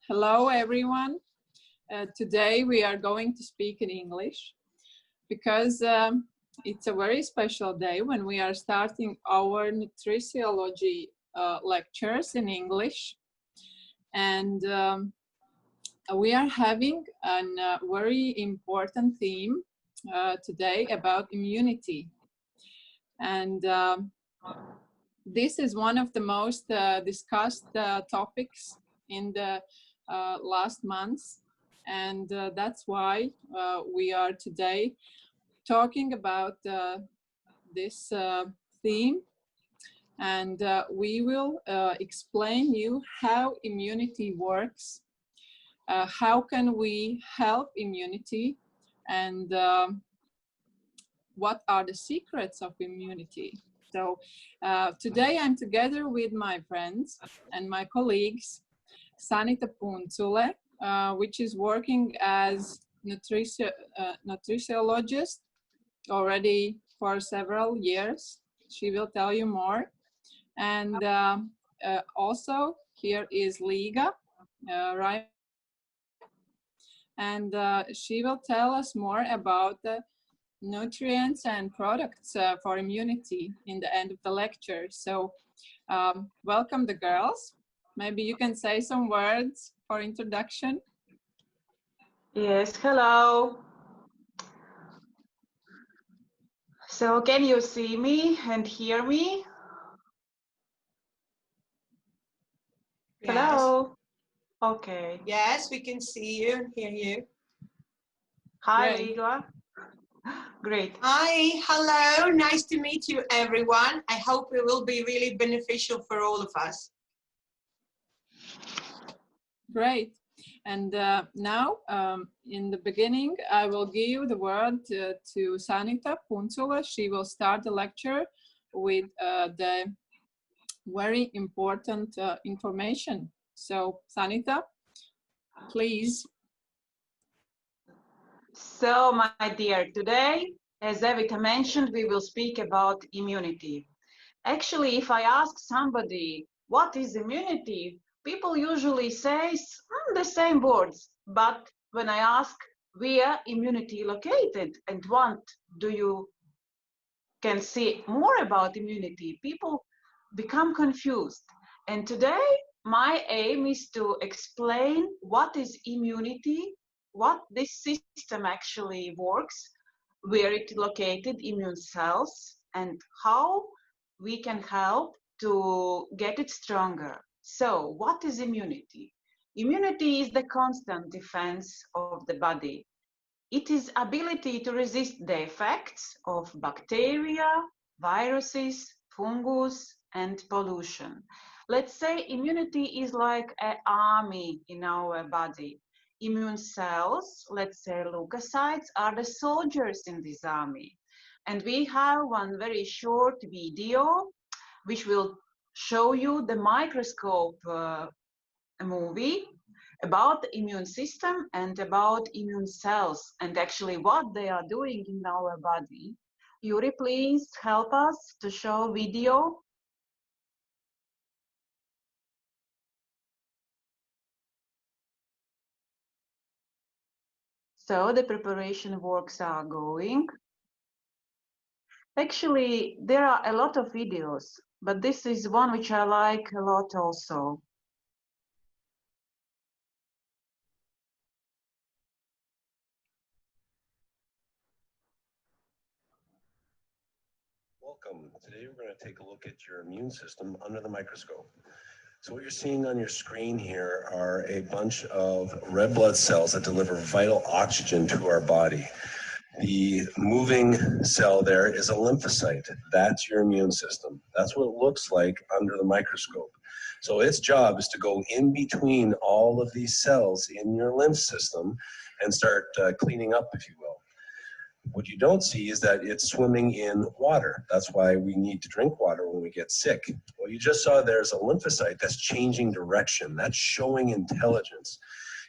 Hello, everyone. Today we are going to speak in English because it's a very special day when we are starting our nutritiology lectures in English. And we are having a very important theme today about immunity. And this is one of the most discussed topics in the last months, and that's why we are today talking about this theme, and we will explain you how immunity works, how can we help immunity, and what are the secrets of immunity. So today I'm together with my friends and my colleagues, Sanita Puncule, which is working as nutritionologist already for several years. She will tell you more. And also here is Liga Rymer, and she will tell us more about the nutrients and products for immunity in the end of the lecture. So welcome the girls. Maybe you can say some words for introduction. Yes, hello. So can you see me and hear me? Yes. Hello. Okay. Yes, we can see you and hear you. Hi, Great. Liga. Great. Hi, hello. Nice to meet you, everyone. I hope it will be really beneficial for all of us. Great. And now, in the beginning, I will give the word to Sanita Puncule. She will start the lecture with the very important information. So, Sanita, please. So, my dear, today, as Evita mentioned, we will speak about immunity. Actually, if I ask somebody, what is immunity? People usually say the same words. But when I ask, where immunity located and what do you can see more about immunity, people become confused. And today, my aim is to explain what is immunity, what this system actually works, where it located immune cells, and how we can help to get it stronger. So, what is immunity? Immunity is the constant defense of the body. It is ability to resist the effects of bacteria, viruses, fungus, and pollution. Let's say immunity is like an army in our body. Immune cells, let's say leukocytes, are the soldiers in this army. And we have one very short video which will show you the microscope movie about the immune system and about immune cells and actually what they are doing in our body. Juris, please help us to show video. So the preparation works are going. Actually, there are a lot of videos, but this is one which I like a lot also. Welcome. Today we're going to take a look at your immune system under the microscope. So what you're seeing on your screen here are a bunch of red blood cells that deliver vital oxygen to our body. The moving cell there is a lymphocyte. That's your immune system. That's what it looks like under the microscope. So its job is to go in between all of these cells in your lymph system and start cleaning up, if you will. What you don't see is that it's swimming in water. That's why we need to drink water when we get sick. What you just saw there is a lymphocyte that's changing direction. That's showing intelligence.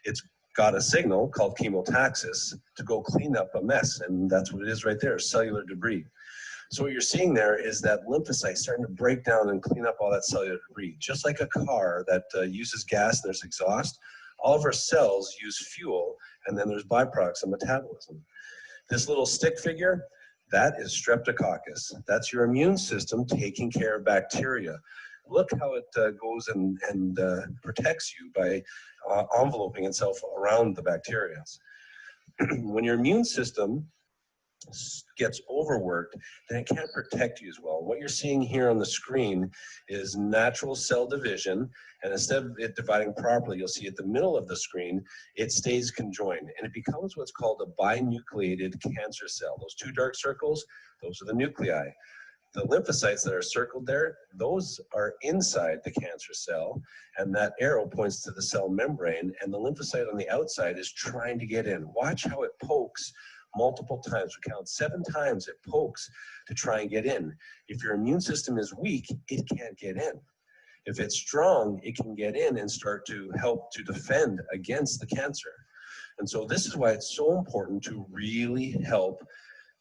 It's got a signal called chemotaxis to go clean up a mess, and that's what it is right there, cellular debris. So what you're seeing there is that lymphocyte starting to break down and clean up all that cellular debris. Just like a car that uses gas, there's exhaust. All of our cells use fuel, and then there's byproducts of metabolism. This little stick figure, that is streptococcus. That's your immune system taking care of bacteria. Look how it goes and protects you by enveloping itself around the bacteria. When your immune system gets overworked, then it can't protect you as well. What you're seeing here on the screen is natural cell division, and instead of it dividing properly, you'll see at the middle of the screen, it stays conjoined, and it becomes what's called a binucleated cancer cell. Those two dark circles, those are the nuclei. The lymphocytes that are circled there, those are inside the cancer cell, and that arrow points to the cell membrane, and the lymphocyte on the outside is trying to get in. Watch how it pokes multiple times. We count 7 times it pokes to try and get in. If your immune system is weak, it can't get in. If it's strong, it can get in and start to help to defend against the cancer. And so this is why it's so important to really help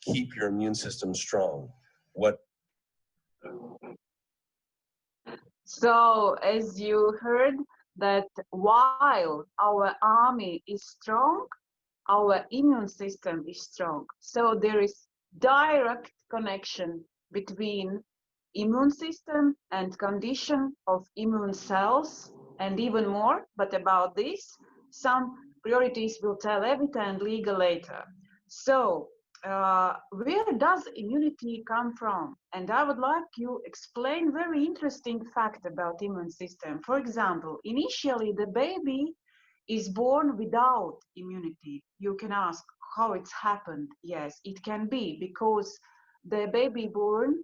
keep your immune system strong. So as you heard, that while our army is strong, our immune system is strong. So there is direct connection between immune system and condition of immune cells, and even more. But about this, some priorities will tell Evita and Liga later. So where does immunity come from? And I would like you explain very interesting fact about immune system. For example, initially the baby is born without immunity. You can ask how it's happened. Yes, it can be because the baby born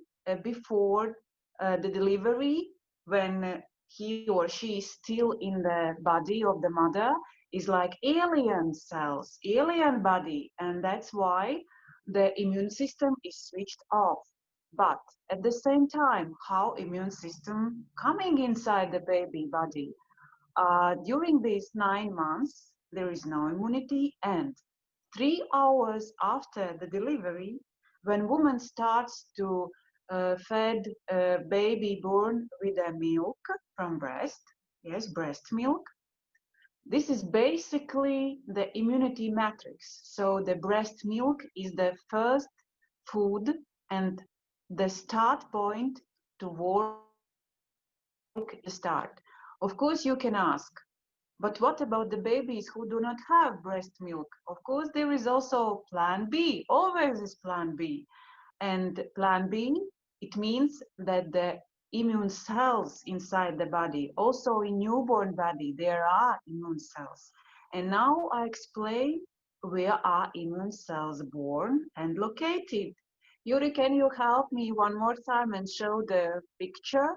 before the delivery, when he or she is still in the body of the mother, is like alien cells, alien body, and that's why the immune system is switched off. But at the same time, how immune system coming inside the baby body? During these 9 months, there is no immunity, and 3 hours after the delivery, when woman starts to fed baby born with a milk from breast, yes, breast milk, this is basically the immunity matrix. So the breast milk is the first food and the start point to work the start. Of course, you can ask, but what about the babies who do not have breast milk? Of course, there is also plan B, always is plan B. And plan B, it means that the immune cells inside the body, also in newborn body, there are immune cells. And now I explain where are immune cells born and located. Yuri, can you help me one more time and show the picture?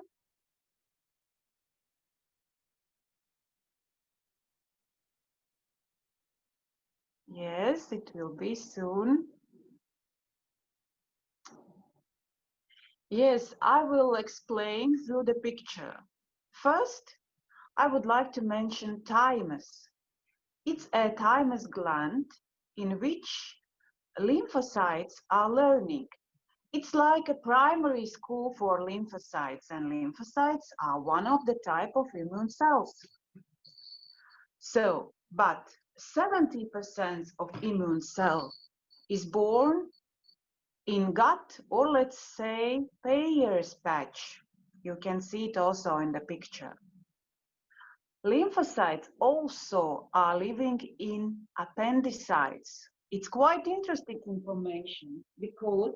Yes, it will be soon. Yes, I will explain through the picture. First, I would like to mention thymus. It's a thymus gland in which lymphocytes are learning. It's like a primary school for lymphocytes, and lymphocytes are one of the type of immune cells. So, but 70% of immune cell is born in gut, or let's say Peyer's patch. You can see it also in the picture. Lymphocytes also are living in appendicites. It's quite interesting information because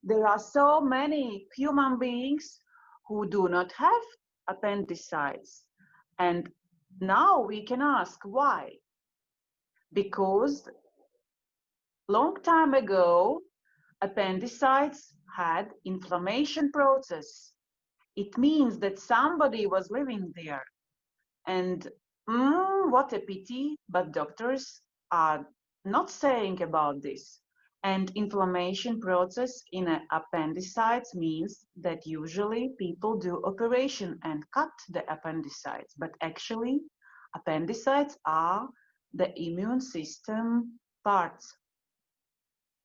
there are so many human beings who do not have appendicites. And now we can ask why. Because long time ago, appendicites had inflammation process. It means that somebody was living there. And what a pity, but doctors are not saying about this. And inflammation process in an appendicitis means that usually people do operation and cut the appendicitis, but actually appendicites are the immune system parts.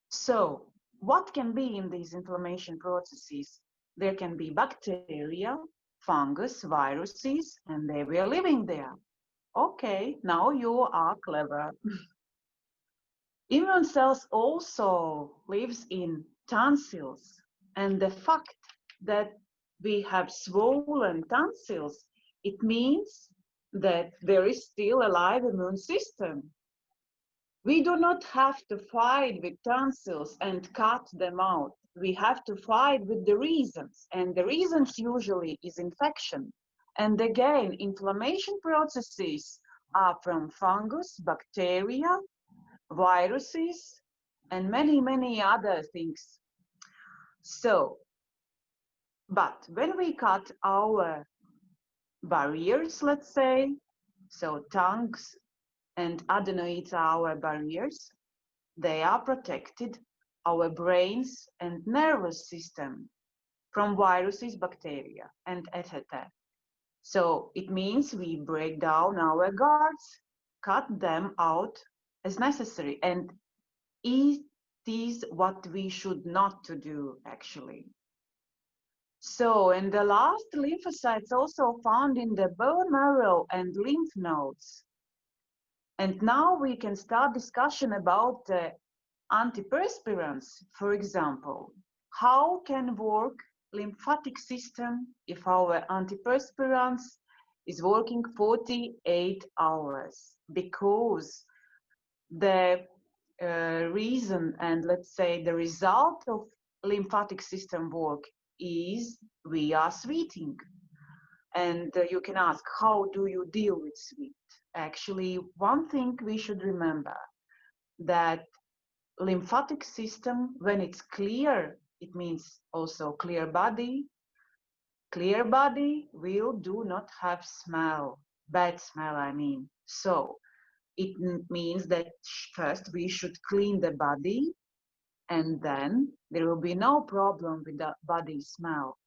So what can be in these inflammation processes? There can be bacteria, fungus, viruses, and they were living there. Okay, now you are clever. Immune cells also lives in tonsils, and the fact that we have swollen tonsils, it means that there is still a live immune system. We do not have to fight with tonsils and cut them out. We have to fight with the reasons, and the reasons usually is infection. And again, inflammation processes are from fungus, bacteria, viruses, and many other things. So, but when we cut our barriers, let's say, so tongues and adenoids are our barriers, they are protected, our brains and nervous system, from viruses, bacteria, and etc. So it means we break down our guards, cut them out as necessary, and it is what we should not to do, actually. So, and the last, lymphocytes also found in the bone marrow and lymph nodes. And now we can start discussion about the antiperspirants, for example. How can work lymphatic system if our antiperspirants is working 48 hours? Because the reason and let's say the result of lymphatic system work is we are sweating. And you can ask, how do you deal with sweat? Actually, one thing we should remember, that lymphatic system, when it's clear, it means also clear body. Clear body will do not have smell, bad smell, I mean. So it means that first we should clean the body, and then there will be no problem with the body smell.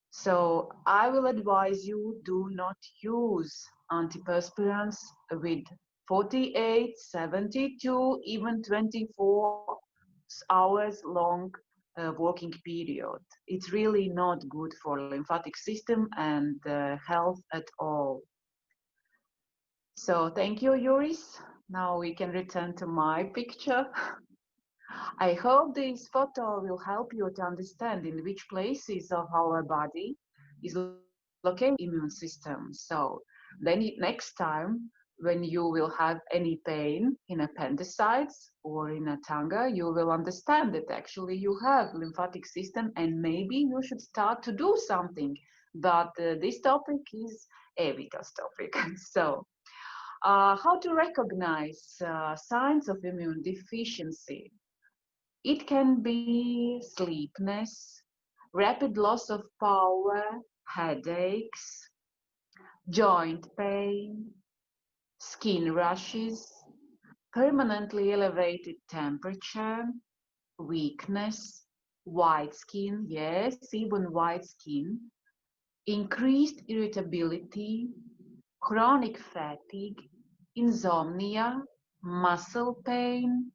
So I will advise you, do not use antiperspirants with 48, 72, even 24 hours long working period. It's really not good for lymphatic system and health at all. So thank you, Juris. Now we can return to my picture. I hope this photo will help you to understand in which places of our body is located immune system. So then next time when you will have any pain in appendicitis or in a tongue, you will understand that actually you have lymphatic system and maybe you should start to do something. But this topic is Evita's topic. So how to recognize signs of immune deficiency? It can be sleepiness, rapid loss of power, headaches, joint pain, skin rashes, permanently elevated temperature, weakness, white skin, yes, even white skin, increased irritability, chronic fatigue, insomnia, muscle pain,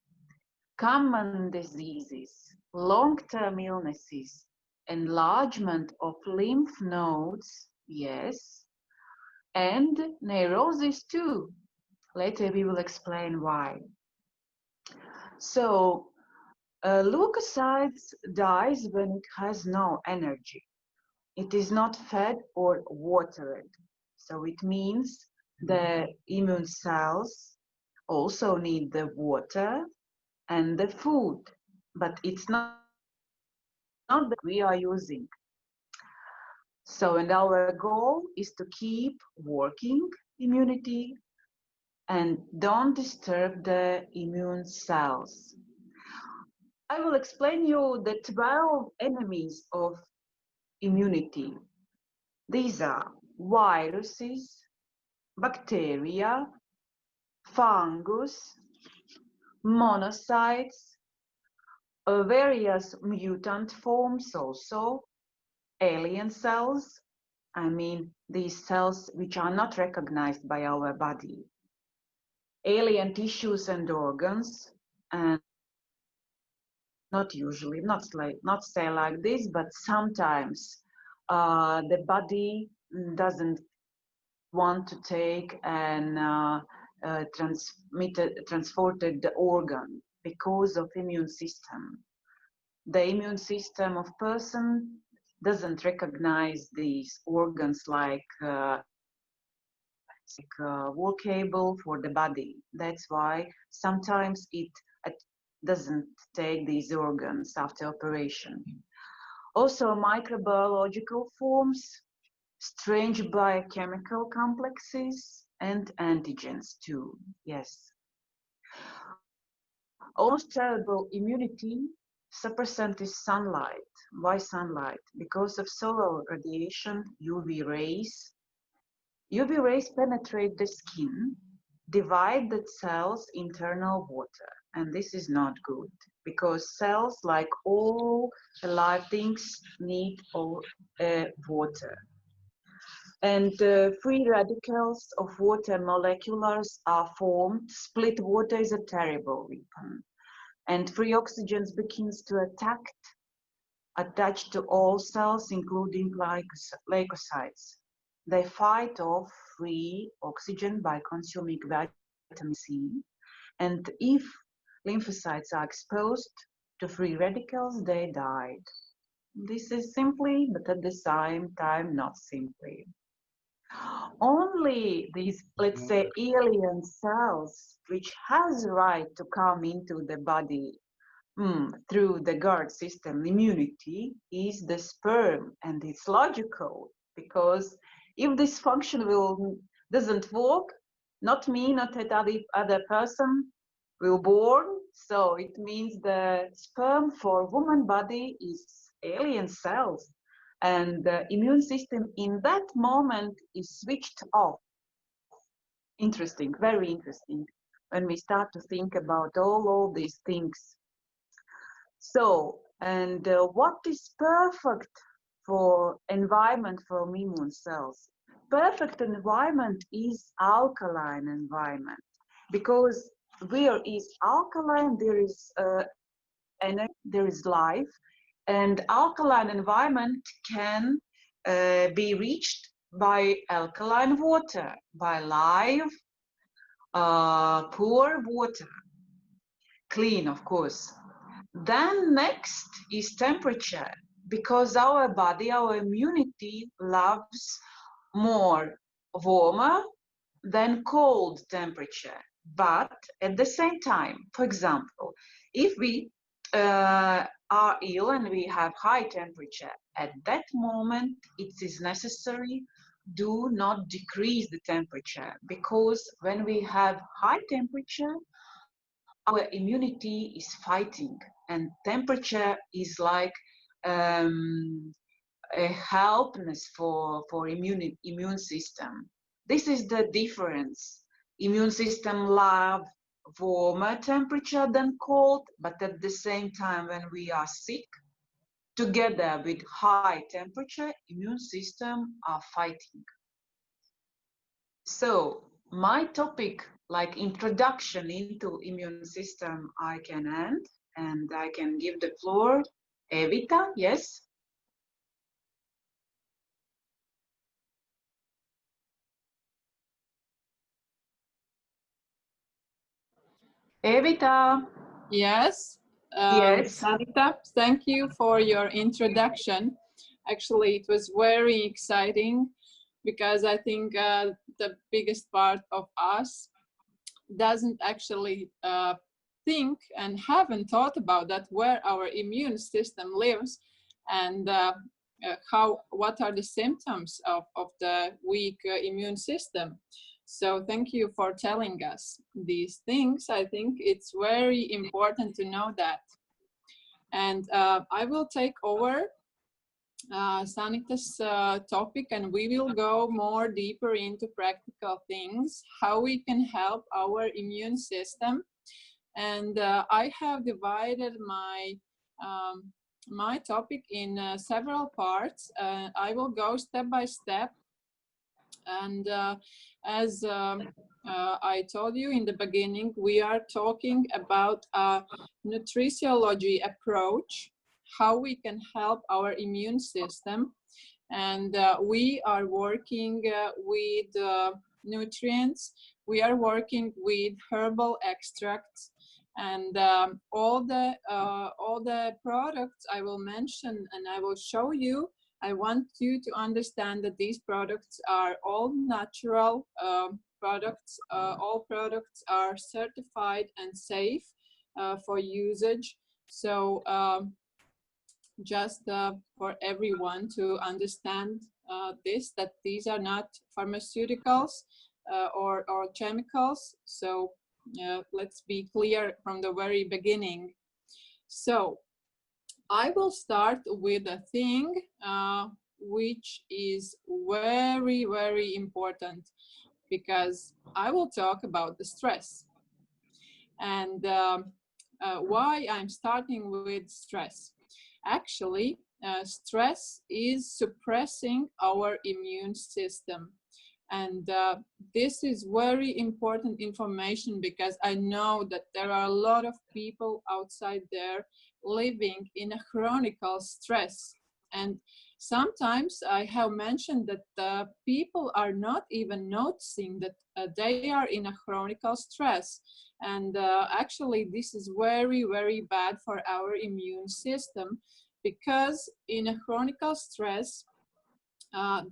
common diseases, long-term illnesses, enlargement of lymph nodes, yes, and neurosis too. Later we will explain why. So, leukocytes dies when it has no energy. It is not fed or watered. So it means the immune cells also need the water and the food, but it's not that we are using. So, and our goal is to keep working immunity and don't disturb the immune cells. I will explain you the 12 enemies of immunity. These are viruses, bacteria, fungus, monocytes, various mutant forms also, alien cells, I mean these cells which are not recognized by our body, alien tissues and organs, and not usually, not say like this, but sometimes the body doesn't want to take and transported the organ because of immune system. The immune system of person doesn't recognize these organs like workable for the body. That's why sometimes it doesn't take these organs after operation. Also, microbiological forms, strange biochemical complexes, and antigens too, yes. Almost terrible immunity suppressant is sunlight. Why sunlight? Because of solar radiation, UV rays. UV rays penetrate the skin, divide the cell's internal water, and this is not good because cells, like all alive things, need water. And free radicals of water molecules are formed. Split water is a terrible weapon. And free oxygen begins to attach to all cells, including leukocytes. They fight off free oxygen by consuming vitamin C. And if lymphocytes are exposed to free radicals, they died. This is simply, but at the same time, not simply. Only these, let's say, alien cells, which has the right to come into the body through the guard system, immunity, is the sperm. And it's logical, because if this function doesn't work, not me, not that other person will born. So it means the sperm for woman body is alien cells. And the immune system in that moment is switched off. Interesting, very interesting, when we start to think about all these things. So, and what is perfect for environment for immune cells? Perfect environment is alkaline environment, because where is alkaline, there is energy, there is life. And alkaline environment can be reached by alkaline water, by live, pure water, clean, of course. Then next is temperature, because our body, our immunity loves more warmer than cold temperature. But at the same time, for example, if we are ill and we have high temperature, at that moment it is necessary do not decrease the temperature, because when we have high temperature, our immunity is fighting, and temperature is like a helpness for immune system. This is the difference. Immune system love warmer temperature than cold, but at the same time, when we are sick, together with high temperature, immune system are fighting. So my topic, like introduction into immune system, I can end, and I can give the floor Evita. Yes. Evita. Yes. Yes. Sanita, thank you for your introduction. Actually, it was very exciting, because I think the biggest part of us doesn't actually think and haven't thought about that, where our immune system lives, and what are the symptoms of the weak immune system. So thank you for telling us these things. I think it's very important to know that. And I will take over Sanita's topic, and we will go more deeper into practical things, how we can help our immune system. And I have divided my topic in several parts. I will go step by step. And as I told you in the beginning, we are talking about a nutritiology approach, how we can help our immune system. And we are working with nutrients. We are working with herbal extracts, and all the products I will mention and I will show you. I want you to understand that these products are all natural products. All products are certified and safe for usage. So just for everyone to understand this, that these are not pharmaceuticals or chemicals. So let's be clear from the very beginning. So I will start with a thing which is very, very important, because I will talk about the stress. And why I'm starting with stress. Actually, stress is suppressing our immune system. And this is very important information, because I know that there are a lot of people outside there living in a chronic stress. And sometimes I have mentioned that people are not even noticing that they are in a chronic stress. And actually, this is very, very bad for our immune system, because in a chronic stress,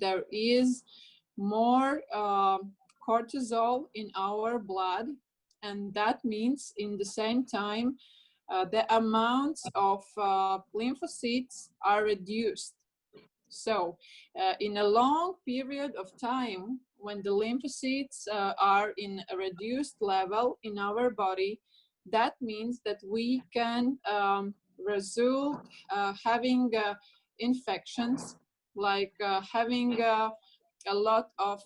there is more cortisol in our blood, and that means in the same time the amounts of lymphocytes are reduced. So in a long period of time, when the lymphocytes are in a reduced level in our body, that means that we can result having infections, like having a lot of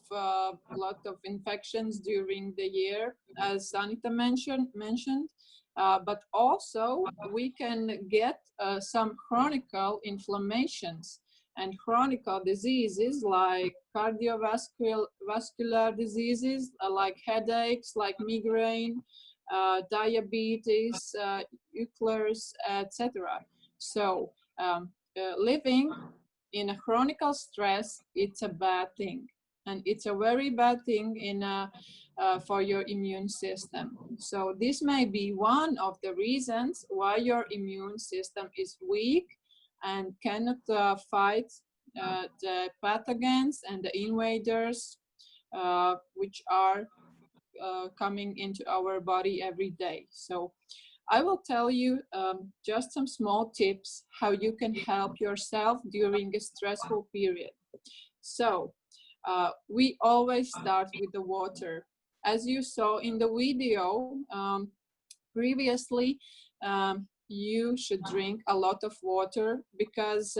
infections during the year, as Sanita mentioned. But also we can get some chronic inflammations and chronic diseases like cardiovascular diseases, like headaches, like migraine, diabetes, Ehlers, etc. So living in a chronic stress, it's a bad thing, and it's a very bad thing in for your immune system. So this may be one of the reasons why your immune system is weak and cannot fight the pathogens and the invaders which are coming into our body every day. So I will tell you just some small tips how you can help yourself during a stressful period. So we always start with the water. As you saw in the video previously, you should drink a lot of water, because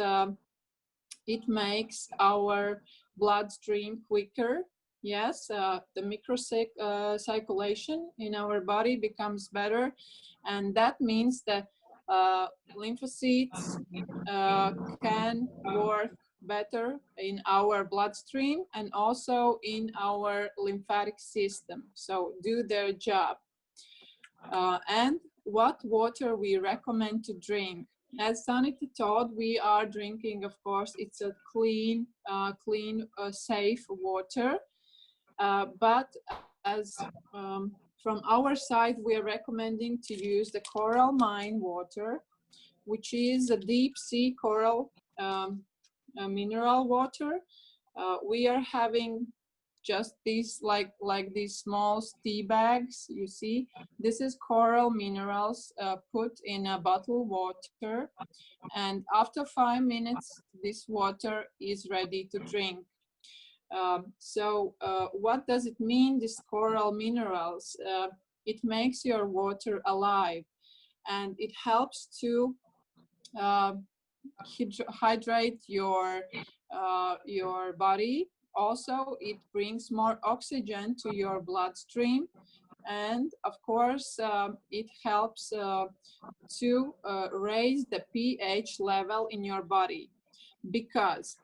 it makes our bloodstream quicker. Yes, the microcirculation in our body becomes better, and that means that lymphocytes can work better in our bloodstream and also in our lymphatic system, so do their job. And what water we recommend to drink? As Sanita told, we are drinking, of course, it's a clean, safe water. But as from our side, we are recommending to use the coral mine water, which is a deep sea coral mineral water. We are having just these like these small tea bags, you see. This is coral minerals put in a bottled water, and after 5 minutes, this water is ready to drink. So what does it mean, these coral minerals? It makes your water alive, and it helps to hydrate your body. Also, it brings more oxygen to your bloodstream, and of course, it helps to raise the pH level in your body, because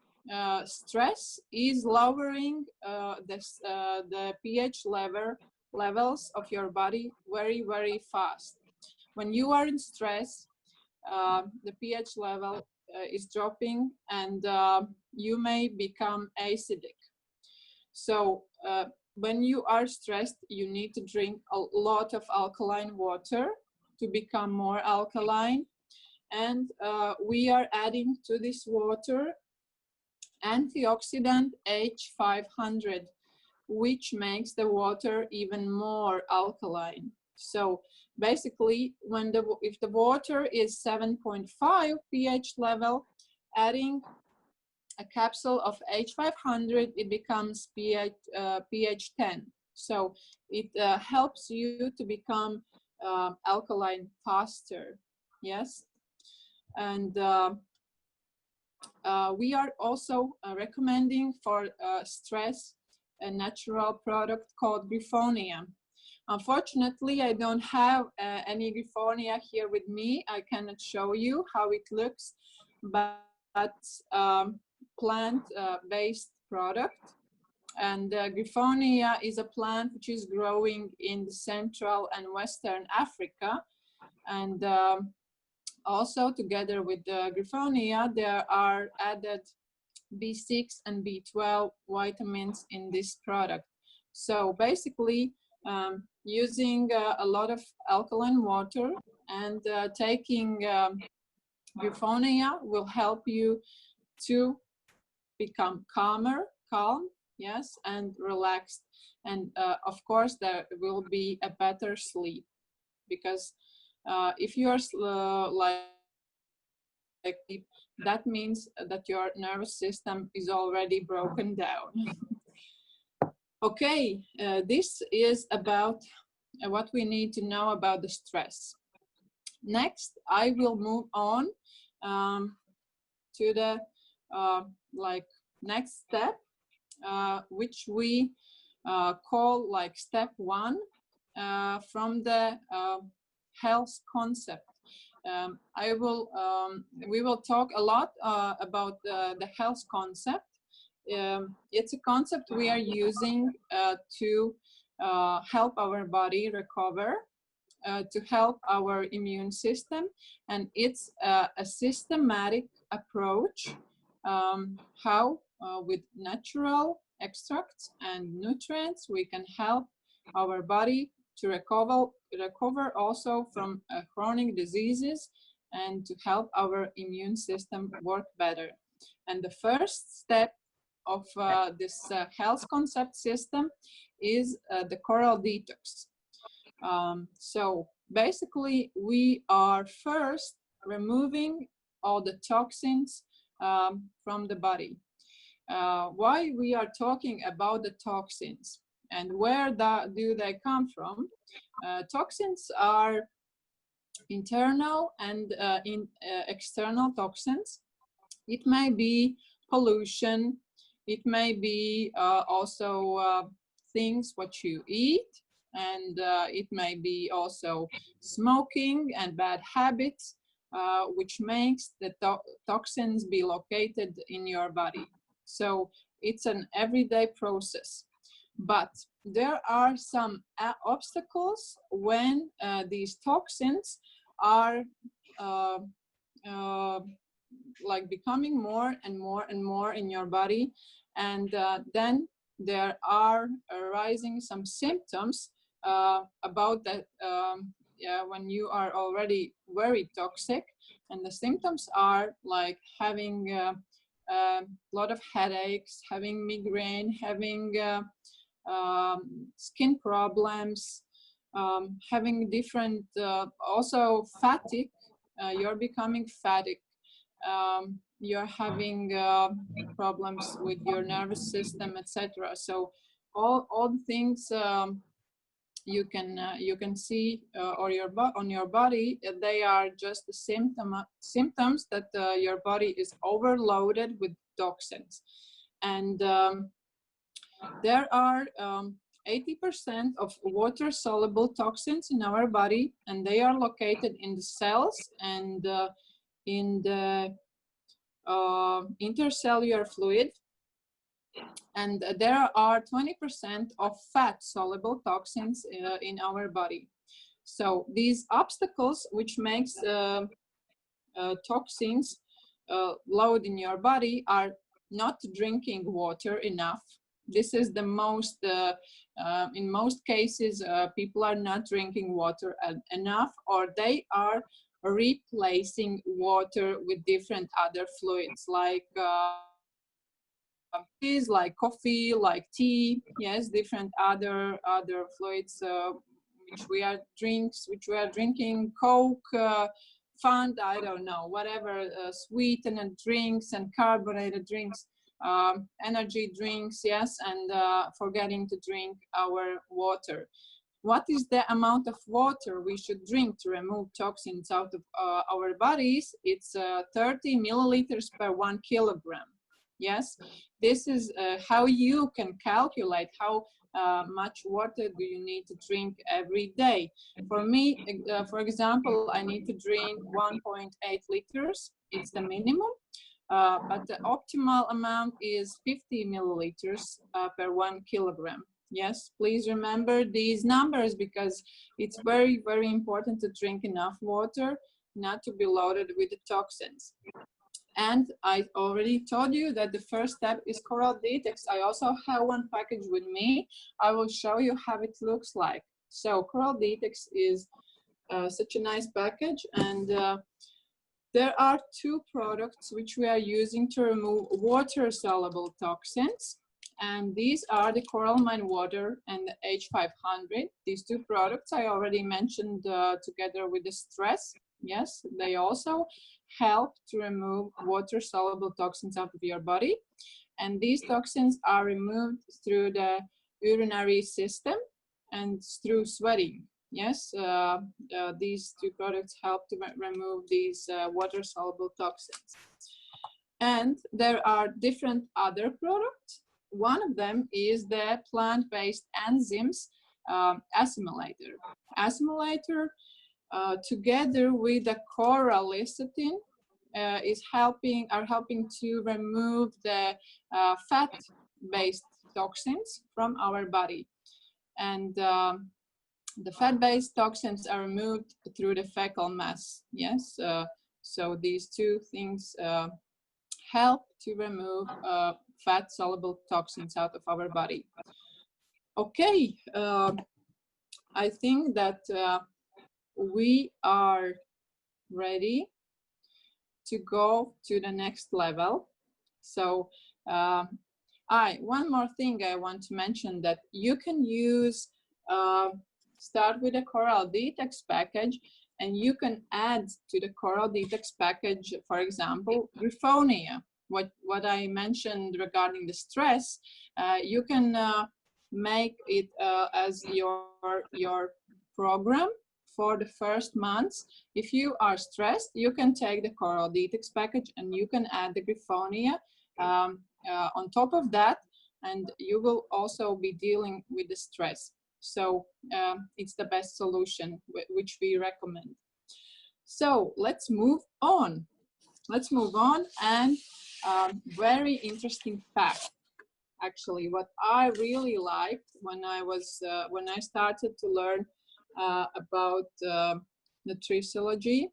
stress is lowering the pH levels of your body very, very fast. When you are in stress, the pH level is dropping, and you may become acidic. So when you are stressed, you need to drink a lot of alkaline water to become more alkaline. And we are adding to this water antioxidant H500, which makes the water even more alkaline. So basically, if the water is 7.5 pH level, adding a capsule of H500, it becomes pH 10. So it helps you to become alkaline faster. Yes. And we are also recommending for stress a natural product called Griffonia. Unfortunately, I don't have any Griffonia here with me. I cannot show you how it looks, but plant-based product. And Griffonia is a plant which is growing in Central and Western Africa. And also, together with the Griffonia, there are added B6 and B12 vitamins in this product. So basically, using a lot of alkaline water and taking Griffonia will help you to become calm, yes, and relaxed. And of course, there will be a better sleep, because if you are like that means that your nervous system is already broken down. Okay, this is about what we need to know about the stress. Next, I will move on to the next step, which we call like step 1 from the health concept. We will talk a lot about the health concept. It's a concept we are using to help our body recover, to help our immune system, and it's a systematic approach how with natural extracts and nutrients we can help our body to recover also from chronic diseases and to help our immune system work better. And the first step of this health concept system is the coral detox. So basically, we are first removing all the toxins from the body. Why we are talking about the toxins and where do they come from? Toxins are internal and external toxins. It may be pollution. It may be also things what you eat, and it may be also smoking and bad habits, which makes the toxins be located in your body. So it's an everyday process. But there are some obstacles when these toxins are like becoming more and more and more in your body, and then there are arising some symptoms about that when you are already very toxic, and the symptoms are like having a lot of headaches, having migraine, having skin problems, having different also fatigue. You're becoming fatigued. You're having problems with your nervous system, etc. So all the things you can see on your body, they are just the symptoms that your body is overloaded with toxins. And there are 80% of water-soluble toxins in our body, and they are located in the cells and in the intercellular fluid. And there are 20% of fat-soluble toxins in our body. So these obstacles, which makes toxins load in your body are not drinking water enough. This is the most, in most cases, people are not drinking water enough, or they are replacing water with different other fluids like coffee, like tea, yes, different other fluids which we are drinking, Coke, Fanta, I don't know, whatever, sweetened drinks and carbonated drinks, energy drinks, yes, and forgetting to drink our water. What is the amount of water we should drink to remove toxins out of our bodies? It's 30 milliliters per 1 kilogram. Yes, this is how you can calculate how much water do you need to drink every day. For me, for example, I need to drink 1.8 liters. It's the minimum. But the optimal amount is 50 milliliters per 1 kilogram. Yes, please remember these numbers because it's very, very important to drink enough water, not to be loaded with the toxins. And I already told you that the first step is coral detox. I also have one package with me. I will show you how it looks like. So coral detox is such a nice package, and there are 2 products which we are using to remove water-soluble toxins. And these are the coral mine water and the H500. These 2 products I already mentioned together with the stress. Yes, they also help to remove water-soluble toxins out of your body. And these toxins are removed through the urinary system and through sweating. Yes, these 2 products help to remove these water-soluble toxins. And there are different other products. One of them is the plant-based enzymes assimilator. Assimilator, together with the coral lecithin, are helping to remove the fat-based toxins from our body. And the fat-based toxins are removed through the fecal mass. Yes, so these 2 things help to remove fat-soluble toxins out of our body. Okay, I think that we are ready to go to the next level. So one more thing I want to mention, that you can use, start with a coral detox package, and you can add to the coral detox package, for example, griffonia. What I mentioned regarding the stress, you can make it as your program for the first months. If you are stressed, you can take the coral detox package and you can add the griffonia on top of that, and you will also be dealing with the stress. So it's the best solution which we recommend. So let's move on. Let's move on, and very interesting fact. Actually, what I really liked when I started to learn about nutricology,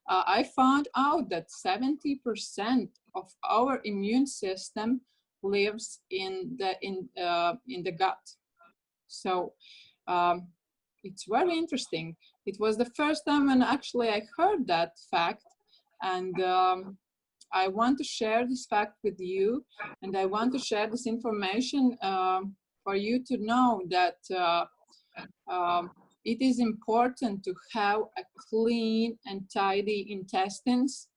I found out that 70% of our immune system lives in the gut. So it's very interesting. It was the first time when actually I heard that fact, and I want to share this fact with you, and I want to share this information for you to know that it is important to have a clean and tidy intestines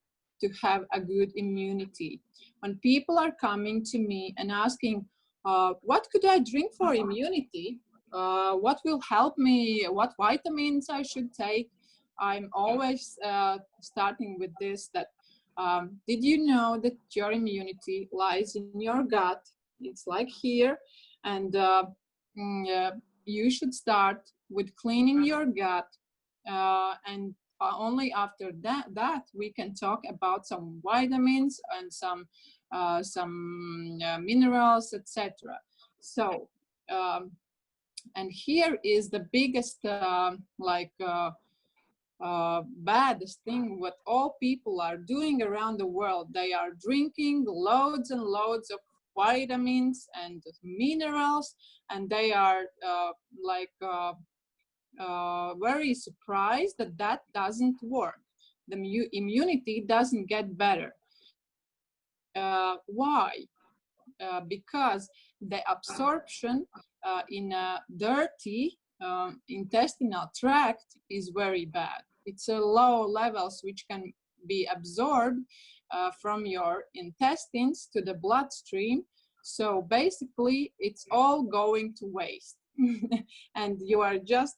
to have a good immunity. When people are coming to me and asking, what could I drink for immunity? What will help me? What vitamins I should take? I'm always starting with this, that did you know that your immunity lies in your gut? It's like here, and you should start with cleaning your gut, and only after that we can talk about some vitamins and some minerals, etc. So and here is the biggest baddest thing what all people are doing around the world. They are drinking loads and loads of vitamins and minerals, and they are very surprised that that doesn't work. The immunity doesn't get better. Why? Because the absorption in a dirty intestinal tract is very bad. It's a low levels which can be absorbed from your intestines to the bloodstream. So basically it's all going to waste. And you are just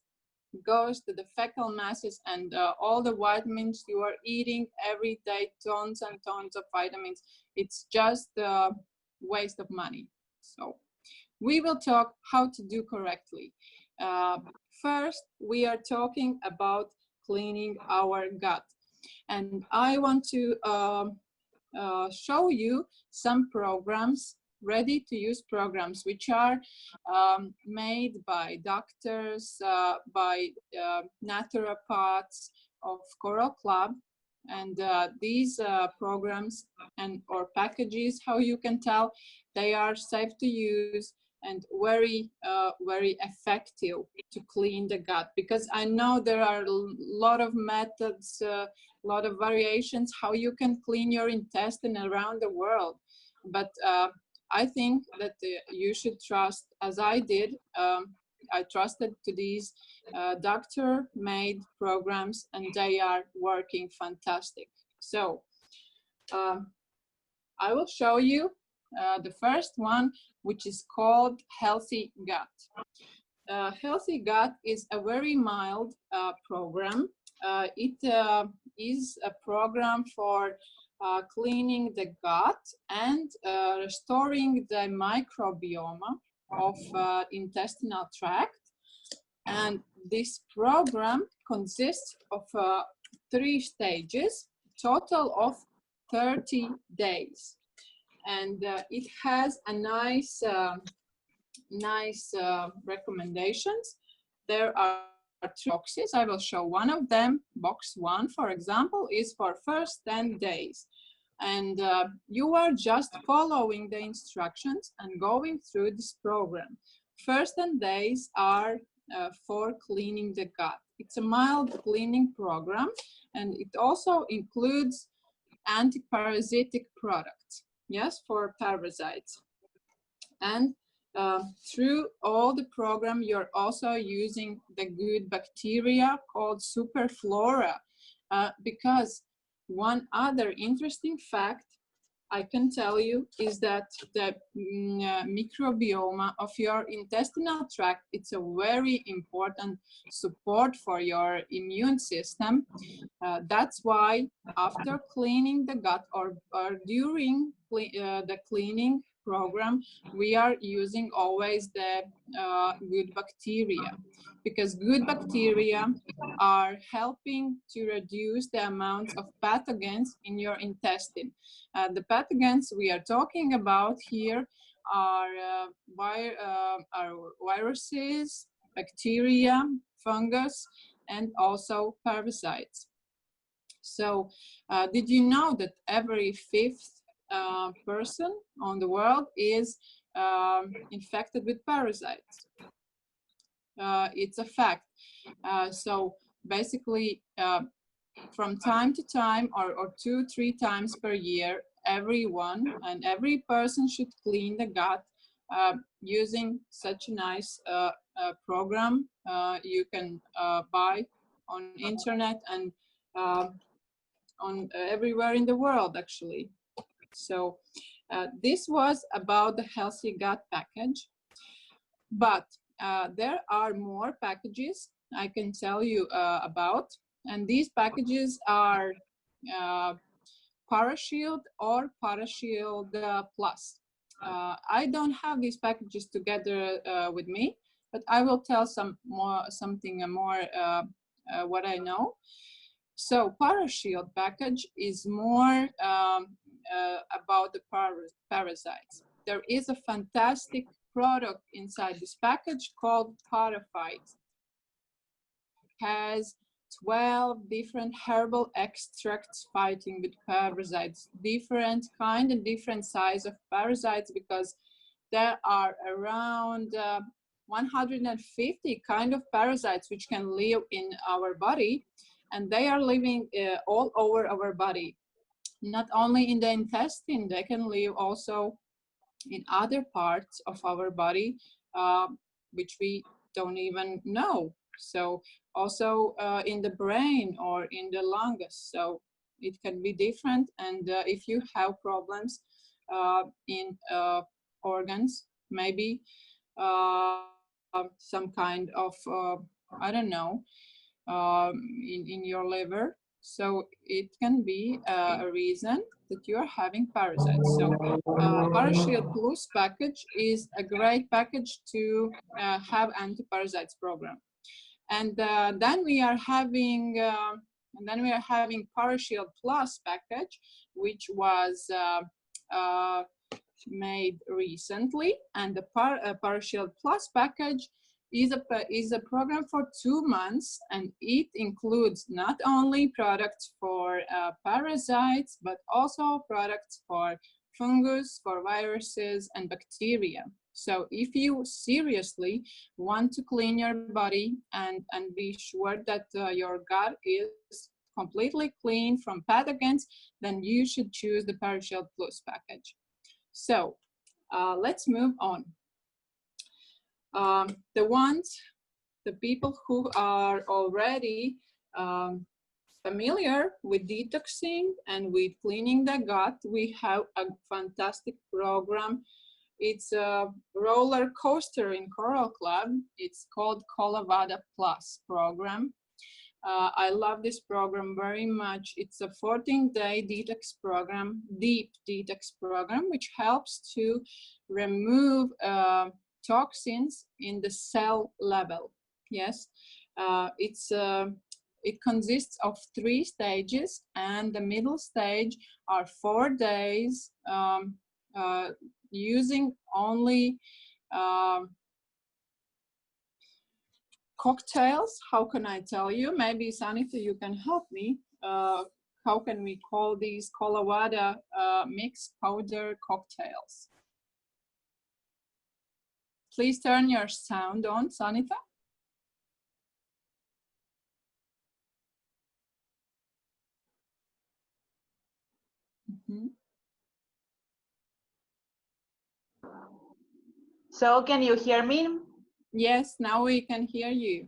goes to the fecal masses, and all the vitamins you are eating every day, tons and tons of vitamins. It's just a waste of money. So we will talk how to do correctly. First, we are talking about cleaning our gut. And I want to show you some programs, ready to use programs, which are made by doctors, by naturopaths of Coral Club. And these programs and or packages, how you can tell, they are safe to use and very effective to clean the gut, because I know there are a lot of methods, a lot of variations how you can clean your intestine around the world. But I think that you should trust, as I did. I trusted to these doctor-made programs, and they are working fantastic. So I will show you the first one, which is called Healthy Gut. Healthy Gut is a very mild program. It is a program for cleaning the gut and restoring the microbiome of intestinal tract. And this program consists of 3 stages, total of 30 days. And it has a nice recommendations. There are 3 boxes. I will show one of them. Box 1, for example, is for first 10 days. And you are just following the instructions and going through this program. First 10 days are for cleaning the gut. It's a mild cleaning program, and it also includes anti-parasitic products, yes, for parasites. And through all the program, you're also using the good bacteria called superflora, because one other interesting fact I can tell you is that the microbiome of your intestinal tract, it's a very important support for your immune system. That's why after cleaning the gut or during the cleaning program, we are using always the good bacteria, because good bacteria are helping to reduce the amount of pathogens in your intestine. The pathogens we are talking about here are viruses, bacteria, fungus, and also parasites. So did you know that every 5th person on the world is infected with parasites? It's a fact. So basically, from time to time, or 2-3 times per year, everyone and every person should clean the gut using such a nice program you can buy on internet and on everywhere in the world, actually. So this was about the Healthy Gut package, but there are more packages I can tell you about, and these packages are Parashield or Parashield Plus. I don't have these packages together with me, but I will tell something more what I know. So Parashield package is more about the parasites. There is a fantastic product inside this package called Paraphyte. Has 12 different herbal extracts fighting with parasites, different kind and different size of parasites, because there are around 150 kind of parasites which can live in our body, and they are living all over our body. Not only in the intestine, they can live also in other parts of our body, which we don't even know. So also in the brain or in the lungs. So it can be different. And if you have problems in organs, maybe some kind of, I don't know, in your liver. So it can be a reason that you are having parasites. So Parashield Plus package is a great package to have anti-parasites program. And then we are having Parashield Plus package, which was made recently. And the Parashield Plus package is a program for 2 months, and it includes not only products for parasites, but also products for fungus, for viruses and bacteria. So if you seriously want to clean your body and be sure that your gut is completely clean from pathogens, then you should choose the Parashield Plus package. So let's move on. The people who are already familiar with detoxing and with cleaning the gut, we have a fantastic program. It's a roller coaster in Coral Club. It's called Colavada Plus program. I love this program very much. It's a 14-day detox program, deep detox program, which helps to remove toxins in the cell level. Yes, it consists of 3 stages, and the middle stage are 4 days using only cocktails. How can I tell you? Maybe Sanita, you can help me. How can we call these Colavada mixed powder cocktails? Please turn your sound on, Sanita. Mm-hmm. So can you hear me? Yes, now we can hear you.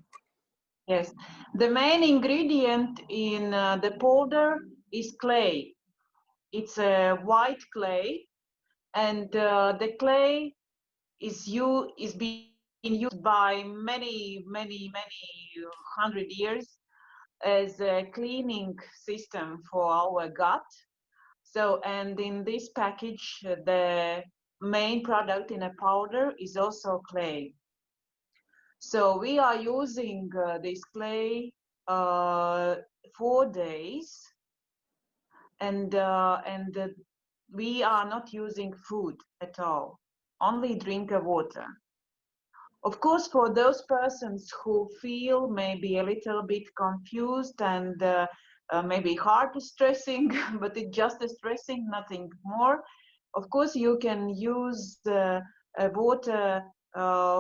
Yes. The main ingredient in the powder is clay. It's a white clay, and the clay is being used by many hundred years as a cleaning system for our gut. So, and in this package, the main product in a powder is also clay. So we are using this clay 4 days, and we are not using food at all, only drink of water. Of course, for those persons who feel maybe a little bit confused and maybe heart is stressing, but it's just a stressing, nothing more. Of course, you can use water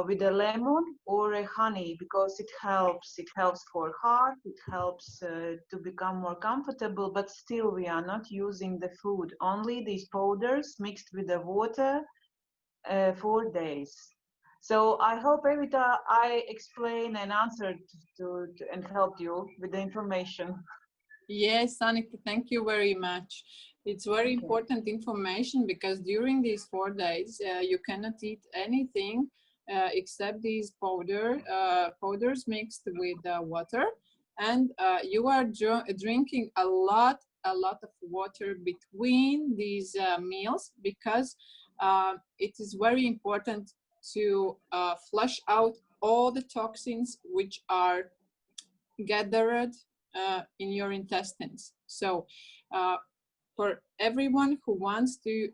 with a lemon or a honey, because it helps. It helps for heart, it helps to become more comfortable, but still we are not using the food, only these powders mixed with the water 4 days. So I hope, Evita, I explained and answered and helped you with the information. Yes, Sanita, thank you very much. It's very important information, because during these 4 days, you cannot eat anything except these powders mixed with water. And you are drinking a lot of water between these meals, because it is very important to flush out all the toxins which are gathered in your intestines. So for everyone who wants to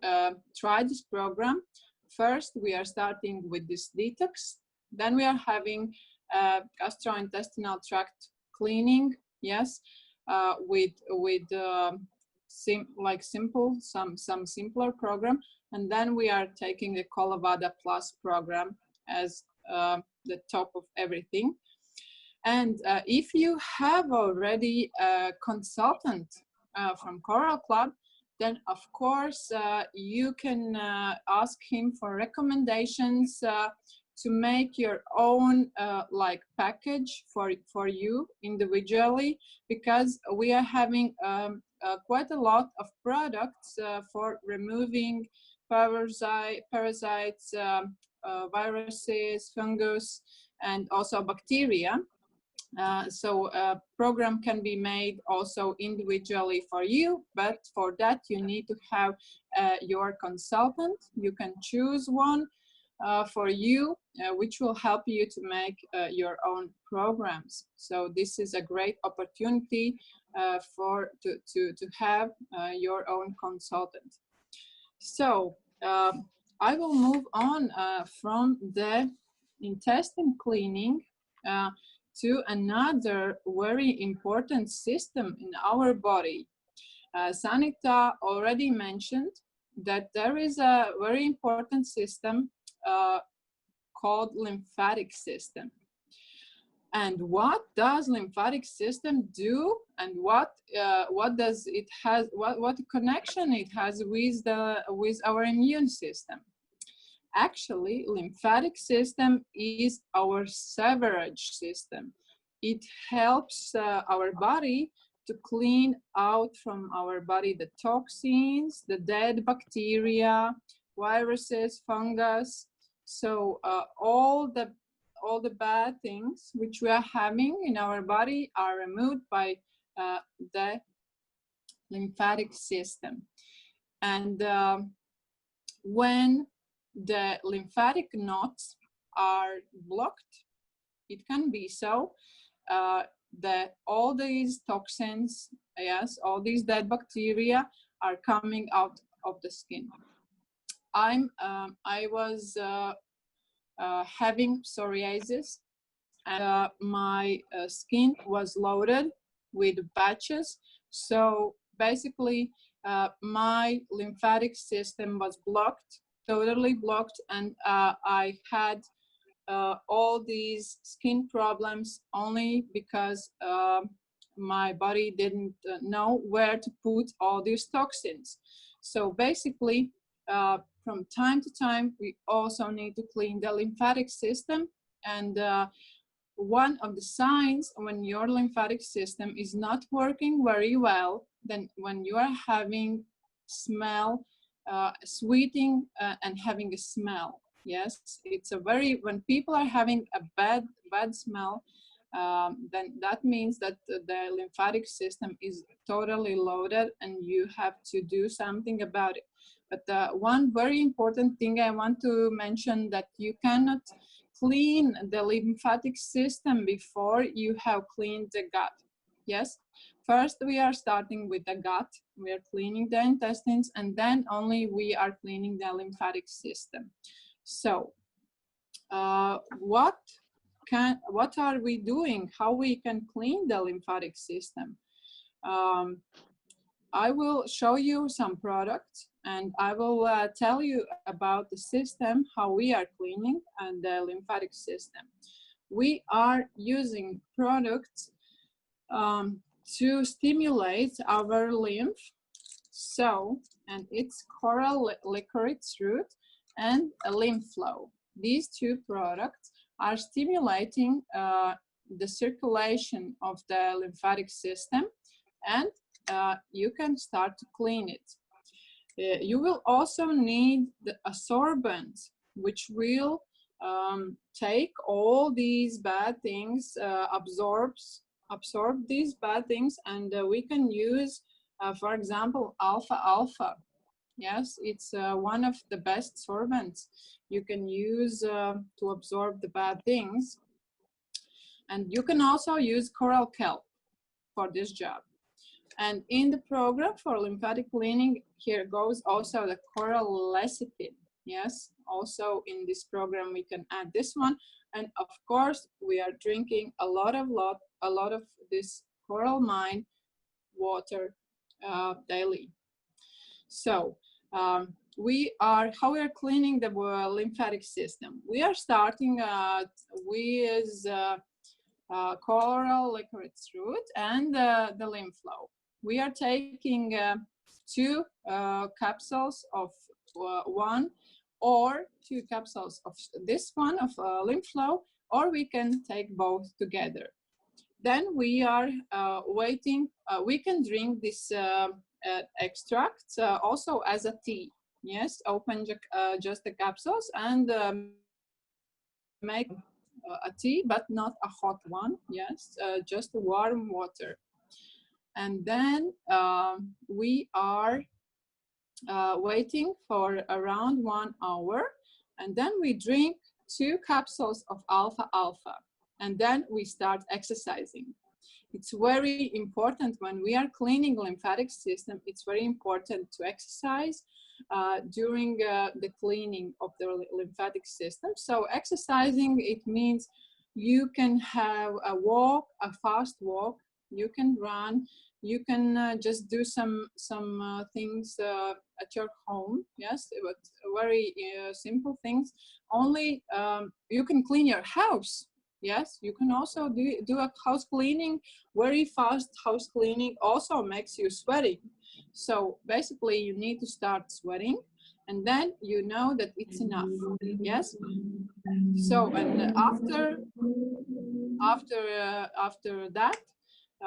try this program, first we are starting with this detox, then we are having gastrointestinal tract cleaning yes, with some simpler program, and then we are taking the Colavada Plus program as the top of everything. And if you have already a consultant from Coral Club, then of course you can ask him for recommendations to make your own like package for you individually, because we are having quite a lot of products for removing parasites, viruses, fungus, and also bacteria. So a program can be made also individually for you, but for that you need to have your consultant. You can choose one for you, which will help you to make your own programs. So this is a great opportunity to have your own consultant. So I will move on from the intestine cleaning to another very important system in our body. Sanita already mentioned that there is a very important system called lymphatic system. And what does lymphatic system do, and what does it has, what connection it has with our immune system? Actually, lymphatic system is our sewerage system. It helps our body to clean out from our body the toxins, the dead bacteria, viruses, fungus. So all the bad things which we are having in our body are removed by the lymphatic system. And when the lymphatic nodes are blocked, it can be so that all these toxins, yes, all these dead bacteria are coming out of the skin. I was having psoriasis, and my skin was loaded with patches. So basically, my lymphatic system was blocked, totally blocked, and I had all these skin problems only because my body didn't know where to put all these toxins. So basically, from time to time, we also need to clean the lymphatic system. And one of the signs when your lymphatic system is not working very well, then when you are having smell, sweating and having a smell. Yes, it's a very, when people are having a bad smell, then that means that the lymphatic system is totally loaded and you have to do something about it. But one very important thing I want to mention, that you cannot clean the lymphatic system before you have cleaned the gut. Yes, first we are starting with the gut, we are cleaning the intestines, and then only we are cleaning the lymphatic system. So what are we doing? How we can clean the lymphatic system? I will show you some products, and I will tell you about the system, how we are cleaning and the lymphatic system. We are using products to stimulate our lymph. So, and it's coral licorice root and a lymph flow. These two products are stimulating the circulation of the lymphatic system, and you can start to clean it. You will also need the absorbent, which will take all these bad things, absorb these bad things, and we can use, for example, alpha. Yes, it's one of the best sorbents you can use to absorb the bad things. And you can also use coral kelp for this job. And in the program for lymphatic cleaning, here goes also the coral lecithin. Yes, also in this program we can add this one. And of course, we are drinking a lot of this coral mine water daily. So how we are cleaning the lymphatic system. We are starting with coral licorice root and the lymph flow. We are taking 2 capsules of one or 2 capsules of this one of lymph flow, or we can take both together. Then we are waiting. We can drink this extract also as a tea. Yes, open just the capsules and make a tea, but not a hot one. Yes, just warm water. And then we are waiting for around 1 hour, and then we drink 2 capsules of alpha-alpha, and then we start exercising. It's very important when we are cleaning lymphatic system. It's very important to exercise during the cleaning of the lymphatic system. So exercising, it means you can have a walk, a fast walk. You can run. You can just do some things at your home. Yes, but very simple things. Only you can clean your house. Yes, you can also do a house cleaning. Very fast house cleaning also makes you sweating. So basically you need to start sweating, and then you know that it's enough. Yes. So and after that,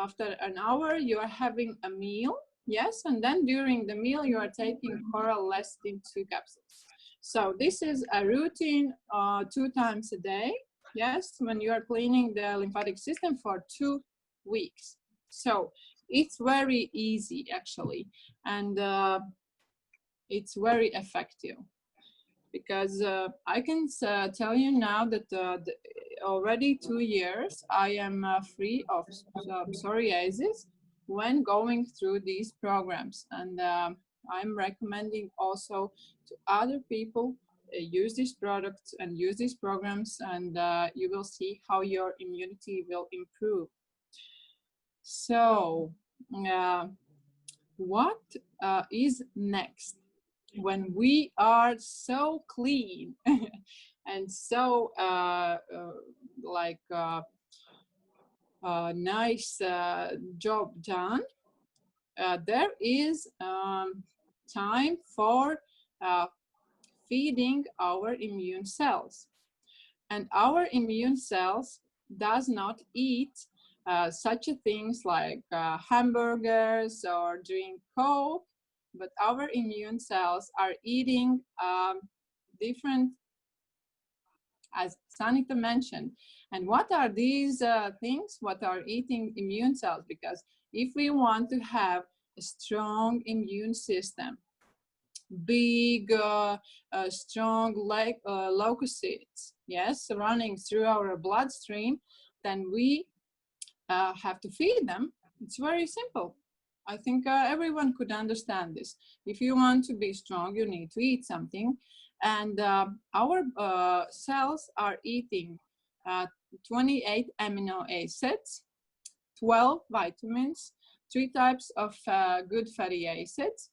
after an hour, you are having a meal. Yes, and then during the meal you are taking coral lecithin 2 capsules. So this is a routine 2 times a day. Yes, when you are cleaning the lymphatic system for 2 weeks. So it's very easy actually, and it's very effective, because I can tell you now that already 2 years I am free of psoriasis when going through these programs, and I'm recommending also to other people use these products and use these programs, and you will see how your immunity will improve. So what is next when we are so clean and so nice job done? There is time for feeding our immune cells, and our immune cells does not eat such things like hamburgers or drink Coke, but our immune cells are eating different, as Sanita mentioned. And what are these things? What are eating immune cells? Because if we want to have a strong immune system, big, strong leukocytes, yes, running through our bloodstream, then we have to feed them. It's very simple. I think everyone could understand this. If you want to be strong, you need to eat something. And our cells are eating 28 amino acids, 12 vitamins, 3 types of good fatty acids,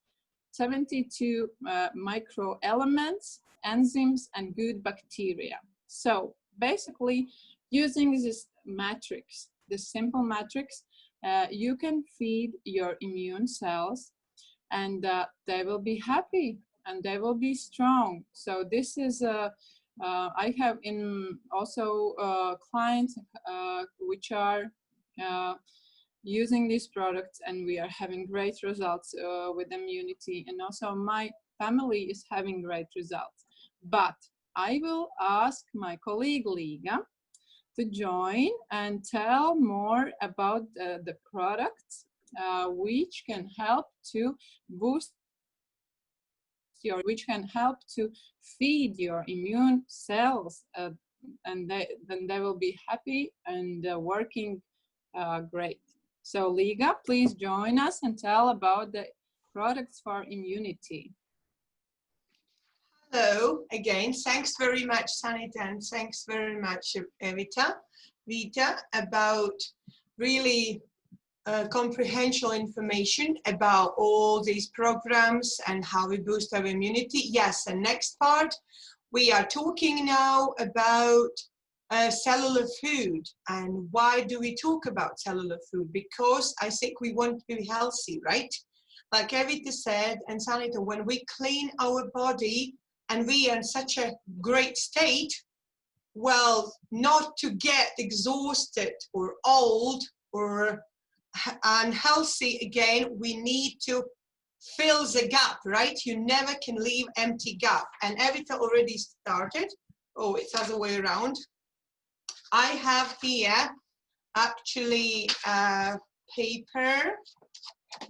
72 microelements, enzymes, and good bacteria. So basically, using this matrix, this simple matrix, you can feed your immune cells, and they will be happy and they will be strong. So this is I have also clients which are using these products, and we are having great results with immunity, and also my family is having great results. But I will ask my colleague Liga to join and tell more about the products which can help to boost which can help to feed your immune cells, and then they will be happy and working great. So Liga, please join us and tell about the products for immunity. Hello again. Thanks very much, Sanita, and thanks very much, Evita, about really comprehensive information about all these programs and how we boost our immunity. Yes, and next part, we are talking now about cellular food. And why do we talk about cellular food? Because I think we want to be healthy, right? Like Evita said, and Sanita, when we clean our body and we are in such a great state, well, not to get exhausted or old or unhealthy again, we need to fill the gap, right? You never can leave empty gap. And Evita already started. Oh, it's the other way around. I have here actually a paper.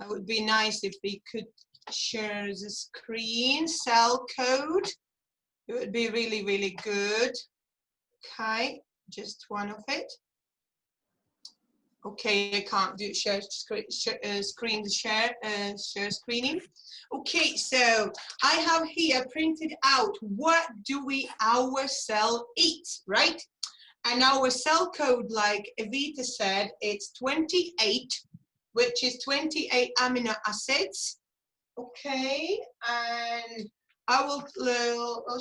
It would be nice if we could share the screen. Cell code. It would be really, really good. Okay, just one of it. Okay, I can't do share screening. Okay, so I have here printed out what do we our cell eat, right? And our cell code, like Evita said, it's 28, which is 28 amino acids. Okay, and I'll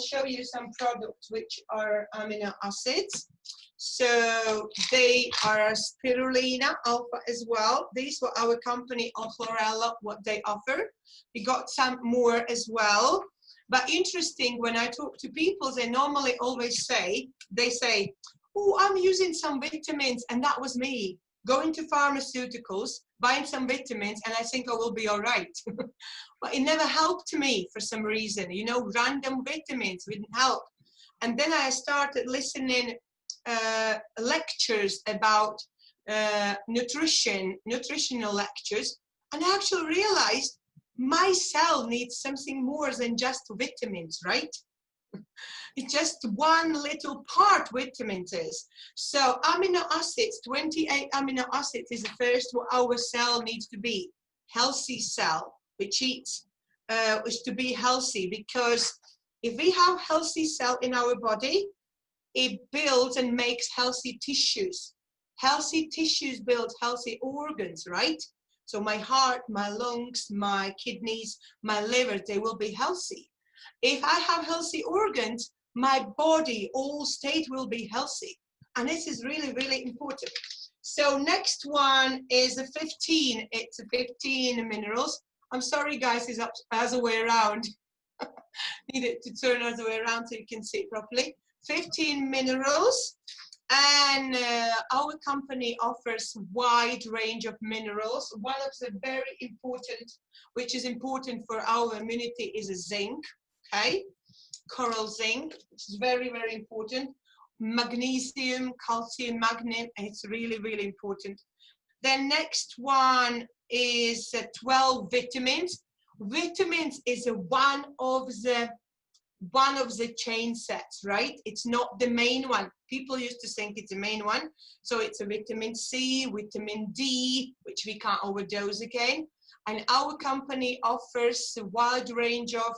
show you some products which are amino acids. So they are spirulina alpha as well. These were our company of Chlorella, what they offer. We got some more as well. But interesting, when I talk to people, they normally always say, oh, I'm using some vitamins, and that was me. Going to pharmaceuticals, buying some vitamins, and I think I will be all right. But it never helped me for some reason. You know, random vitamins wouldn't help. And then I started listening lectures about nutritional lectures, and I actually realized my cell needs something more than just vitamins, right? It's just one little part vitamins is. So amino acids, 28 amino acids is the first what our cell needs to be. Healthy cell, which eats, is to be healthy, because if we have healthy cell in our body, it builds and makes healthy tissues. Healthy tissues build healthy organs, right? So my heart, my lungs, my kidneys, my liver, they will be healthy. If I have healthy organs, my body, all state will be healthy. And this is really, really important. So next one is a 15. It's a 15 minerals. I'm sorry, guys, it's up as a way around. Need it to turn as a way around so you can see it properly. 15 minerals, and our company offers wide range of minerals. One of the very important, which is important for our immunity, is a zinc, okay? Coral zinc, which is very, very important. Magnesium, calcium, magnesium, it's really, really important. Then next one is 12 vitamins. Vitamins is one of the chain sets, right? It's not the main one. People used to think it's the main one. So it's a vitamin C, vitamin D, which we can't overdose again. And our company offers a wide range of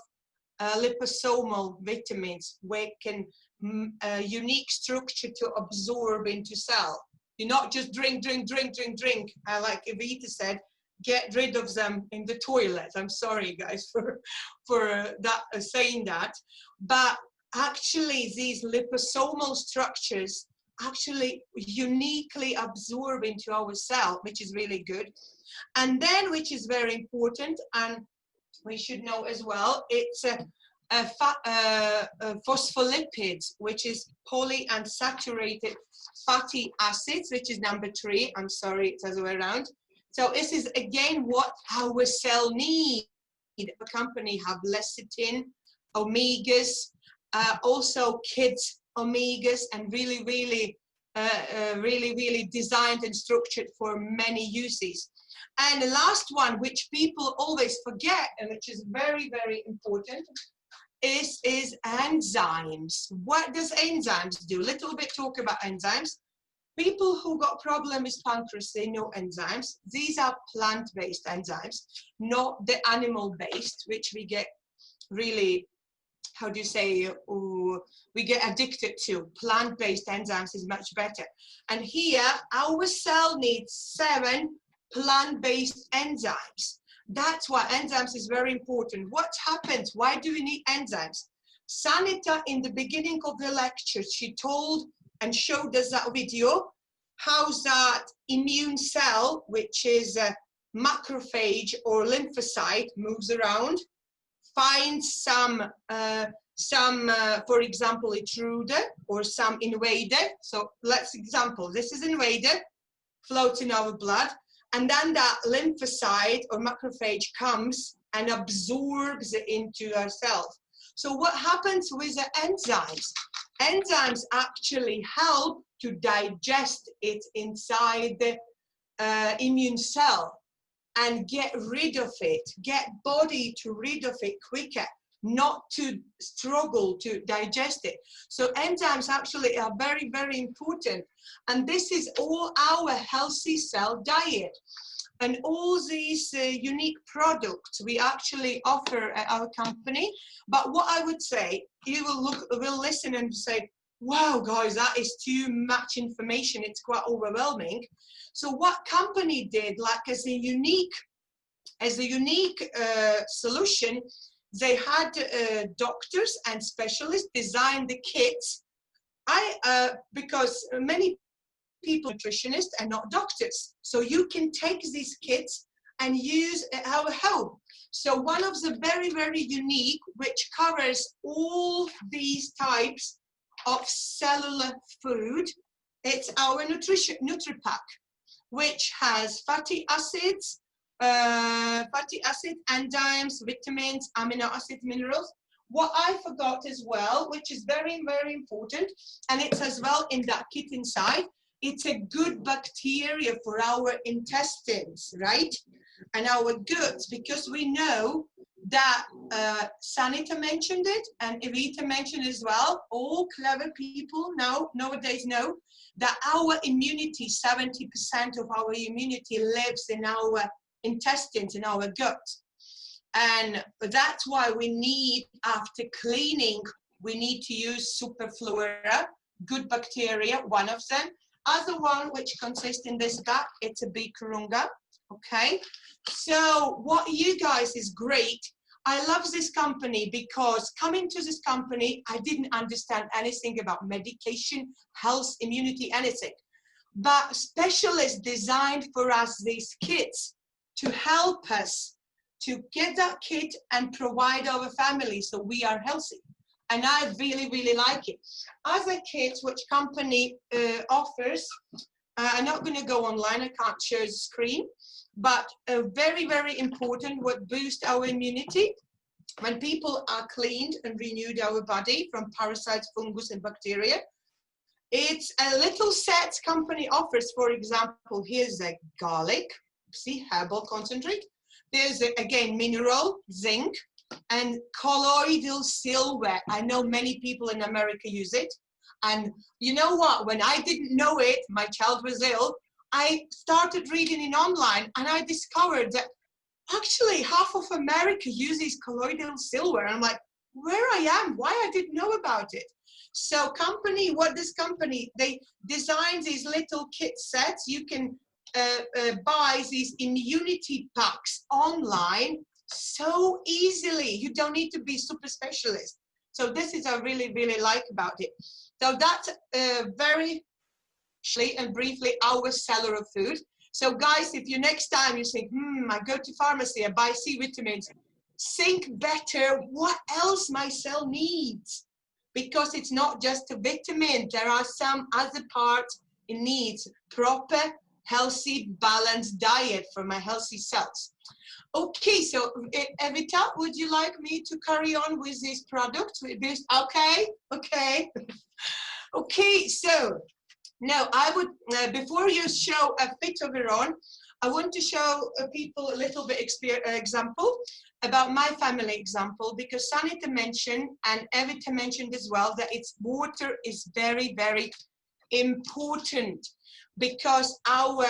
liposomal vitamins, where it can unique structure to absorb into cell. You not just drink, like Evita said, get rid of them in the toilet. I'm sorry, guys, for that saying that. But actually, these liposomal structures actually uniquely absorb into our cell, which is really good. And then, which is very important, and we should know as well, it's phospholipids, which is polyunsaturated fatty acids, which is number 3. I'm sorry, it's the other way around. So this is again what our cell needs. The company have lecithin, omegas, also kids omegas, and really, really designed and structured for many uses. And the last one, which people always forget, and which is very, very important, is enzymes. What does enzymes do? A little bit talk about enzymes. People who got problem with pancreas, they know enzymes. These are plant-based enzymes, not the animal-based, which we get really, how do you say, we get addicted to. Plant-based enzymes is much better. And here, our cell needs 7 plant-based enzymes. That's why enzymes is very important. What happens? Why do we need enzymes? Sanita, in the beginning of the lecture, she told and showed us that video, how that immune cell, which is a macrophage or lymphocyte, moves around, finds some, for example, intruder or some invader. So let's example, this is invader, floats in our blood, and then that lymphocyte or macrophage comes and absorbs it into ourselves. So what happens with the enzymes? Enzymes actually help to digest it inside the immune cell and get rid of it, get body to rid of it quicker, not to struggle to digest it. So enzymes actually are very, very important. And this is all our healthy cell diet. And all these unique products we actually offer at our company. But what I would say, you will listen and say, wow, guys, that is too much information. It's quite overwhelming. So what company did, like as a unique solution, they had doctors and specialists design the kits. Because many people are nutritionists and not doctors. So you can take these kits and use at our home. So one of the very, very unique, which covers all these types of cellular food, it's our NutriPack, which has fatty acids, enzymes, vitamins, amino acid, minerals. What I forgot as well, which is very, very important, and it's as well in that kit inside, it's a good bacteria for our intestines, right? And our guts, because we know that Sanita mentioned it and Evita mentioned as well, all clever people nowadays know that our immunity, 70% of our immunity lives in our intestines, in our gut. And that's why we need, after cleaning, we need to use superflora, good bacteria, one of them. Other one which consists in this gut, it's a bicurunga, okay? So what you guys is great. I love this company because coming to this company, I didn't understand anything about medication, health, immunity, anything. But specialists designed for us these kits to help us to get that kit and provide our family so we are healthy. And I really, really like it. Other kits which company offers, I'm not going to go online, I can't share the screen, but very, very important, what boosts our immunity. When people are cleaned and renewed our body from parasites, fungus, and bacteria, it's a little sets company offers. For example, here's a garlic, see, herbal concentrate. There's again mineral, zinc, and colloidal silver. I know many people in America use it. And you know what? When I didn't know it, my child was ill, I started reading it online and I discovered that actually half of America uses colloidal silver. And I'm like, where I am, why I didn't know about it. So what this company, they design these little kit sets. You can buy these immunity packs online so easily. You don't need to be super specialist. So this is I really, really like about it. So that's very and briefly our cellular food. So guys, if you next time you think, I go to pharmacy, I buy C vitamins, think better what else my cell needs. Because it's not just a vitamin, there are some other parts it needs. Proper, healthy, balanced diet for my healthy cells. Okay, so Evita, would you like me to carry on with this product? Okay. Okay, so now I would, before you show a fit of your own, I want to show people a little bit example about my family example, because Sanita mentioned and Evita mentioned as well that water is very, very important, because our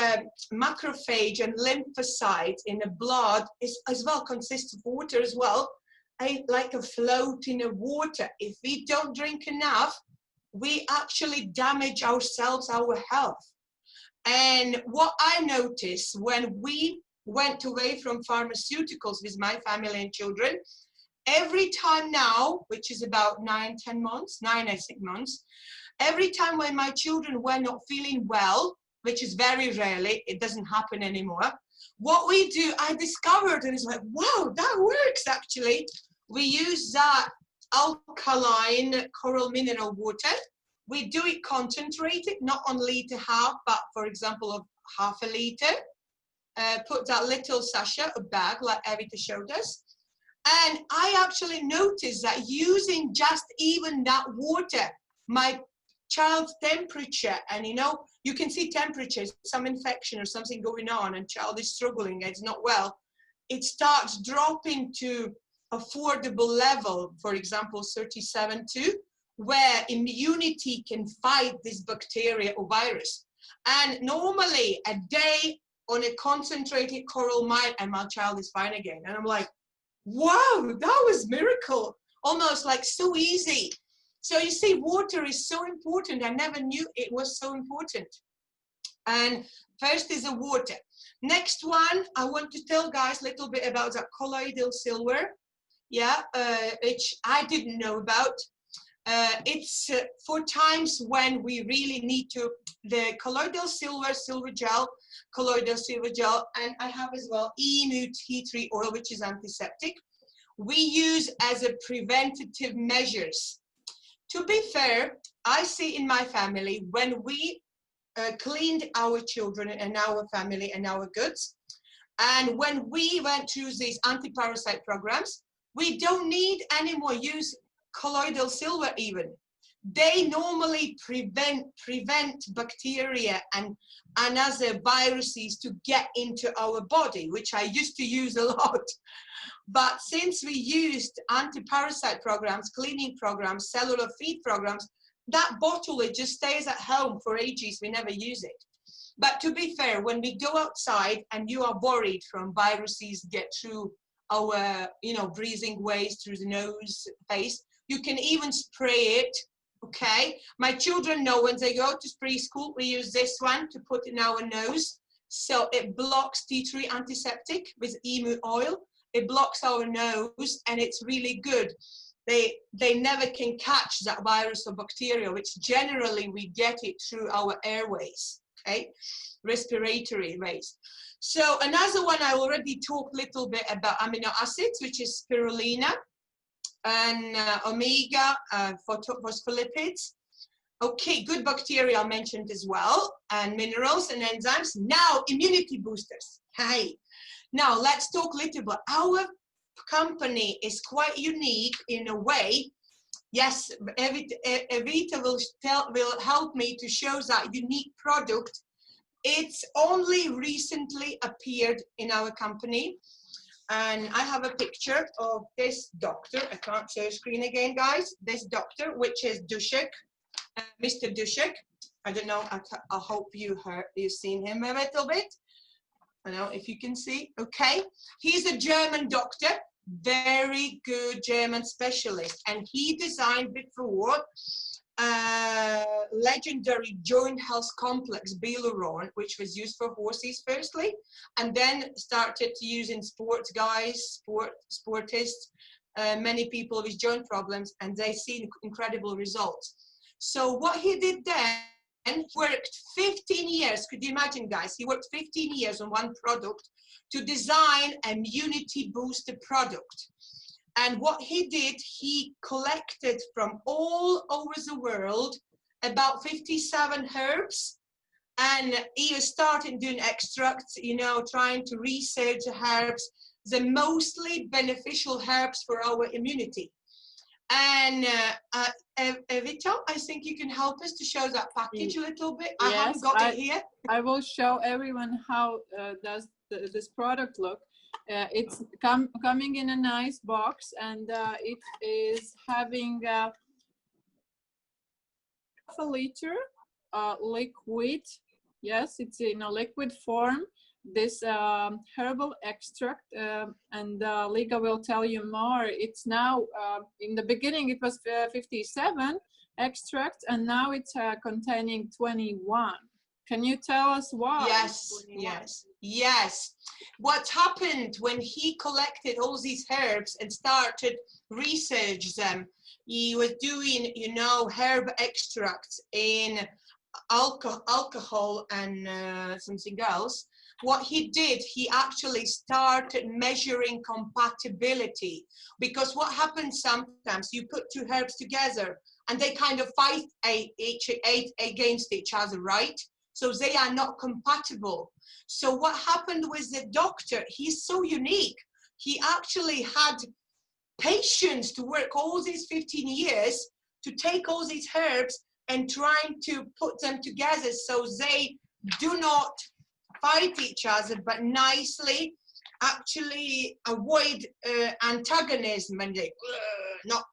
macrophage and lymphocytes in the blood is as well consists of water as well, like a float in the water. If we don't drink enough, we actually damage ourselves, our health. And what I noticed when we went away from pharmaceuticals with my family and children, every time now, which is about 9, 10 months, 9, I think, months, every time when my children were not feeling well, which is very rarely, it doesn't happen anymore, what we do, I discovered, and it's like, wow, that works actually. We use that alkaline coral mineral water. We do it concentrated, not on liter half, but for example, of half a liter. Put that little sachet, a bag, like Evita showed us. And I actually noticed that using just even that water, my child's temperature, and you know, you can see temperature, some infection or something going on, and child is struggling, it's not well, it starts dropping to affordable level, for example, 37.2, where immunity can fight this bacteria or virus. And normally a day on a concentrated coral mine and my child is fine again. And I'm like, wow, that was miracle, almost like so easy. So you see, water is so important. I never knew it was so important. And first is the water. Next one, I want to tell guys a little bit about that colloidal silver. Yeah, which I didn't know about. It's for times when we really need to, the colloidal silver, colloidal silver gel, and I have as well tea tree oil, which is antiseptic. We use as a preventative measures. To be fair, I see in my family, when we cleaned our children and our family and our goods, and when we went through these anti-parasite programs, we don't need anymore use colloidal silver even. They normally prevent bacteria and other viruses to get into our body, which I used to use a lot. But since we used anti-parasite programs, cleaning programs, cellular feed programs, that bottle, it just stays at home for ages. We never use it. But to be fair, when we go outside and you are worried from viruses get through our, breathing ways, through the nose, face, you can even spray it. Okay, my children know when they go to preschool, we use this one to put in our nose. So it blocks tea tree antiseptic with emu oil. It blocks our nose and it's really good. They never can catch that virus or bacteria, which generally we get it through our airways, okay, respiratory ways. So another one, I already talked a little bit about amino acids, which is spirulina and omega phospholipids. Okay, good bacteria I mentioned as well, and minerals and enzymes. Now, immunity boosters. Hey, now let's talk a little bit. Our company is quite unique in a way. Yes, Evita will help me to show that unique product. It's only recently appeared in our company. And I have a picture of this doctor. I can't show screen again, guys. This doctor, which is Dushek, Mr. Dushek. I don't know. I hope you've seen him a little bit. I don't know if you can see. Okay, he's a German doctor, very good German specialist, and he designed before legendary joint health complex Beluron, which was used for horses firstly, and then started to use in sports guys, sportists, many people with joint problems, and they see incredible results. So what he did then, worked 15 years, could you imagine, guys? He worked 15 years on one product to design an immunity booster product. And what he did, he collected from all over the world about 57 herbs, and he started doing extracts, trying to research the herbs, the mostly beneficial herbs for our immunity. And Evita, I think you can help us to show that package a little bit. I haven't got it here. I will show everyone how does this product look. It's coming in a nice box, and it is having half a liter liquid. Yes, it's in a liquid form. This herbal extract, and Liga will tell you more. It's now, in the beginning it was 57 extracts, and now it's containing 21. Can you tell us why? Yes. What happened when he collected all these herbs and started research them? He was doing, you know, herb extracts in alcohol and something else. What he did, he actually started measuring compatibility, because what happens sometimes, you put two herbs together and they kind of fight against each other, right? So they are not compatible. So what happened with the doctor, he's so unique. He actually had patience to work all these 15 years to take all these herbs and trying to put them together so they do not fight each other, but nicely actually avoid antagonism, and they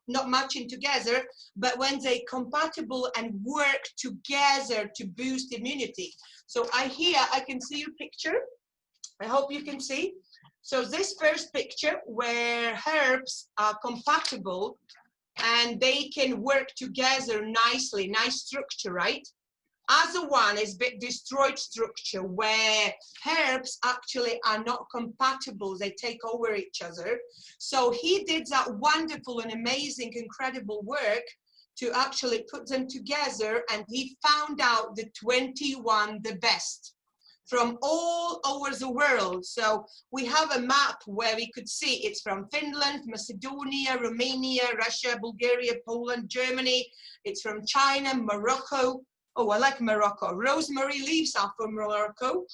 not matching together, but when they compatible and work together to boost immunity. So I can see your picture. I hope you can see. So this first picture where herbs are compatible and they can work together nicely, nice structure, right? Other one is a bit destroyed structure where herbs actually are not compatible. They take over each other. So he did that wonderful and amazing, incredible work to actually put them together, and he found out the 21 the best from all over the world. So we have a map where we could see it's from Finland, Macedonia, Romania, Russia, Bulgaria, Poland, Germany. It's from China, Morocco. Oh, I like Morocco. Rosemary leaves are from Morocco.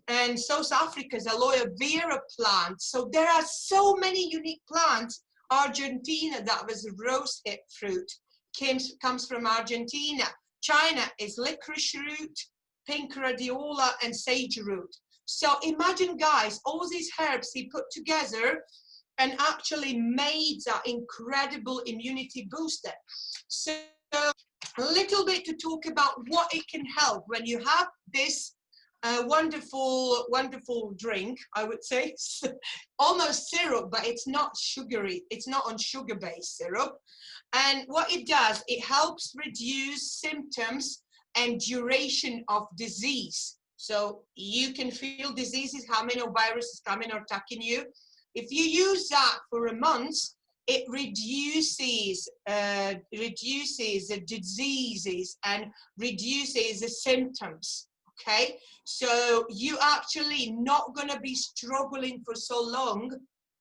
And South Africa's aloe vera plant. So there are so many unique plants. Argentina, that was rose hip fruit, comes from Argentina. China is licorice root, pink radiola, and sage root. So imagine, guys, all these herbs he put together and actually made that incredible immunity booster. So a little bit to talk about what it can help when you have this wonderful drink, I would say. Almost syrup, but it's not sugary. It's not on sugar-based syrup. And what it does, it helps reduce symptoms and duration of disease. So you can feel diseases coming or viruses coming or attacking you. If you use that for a month, it reduces the diseases and reduces the symptoms. Okay, so you actually not gonna be struggling for so long.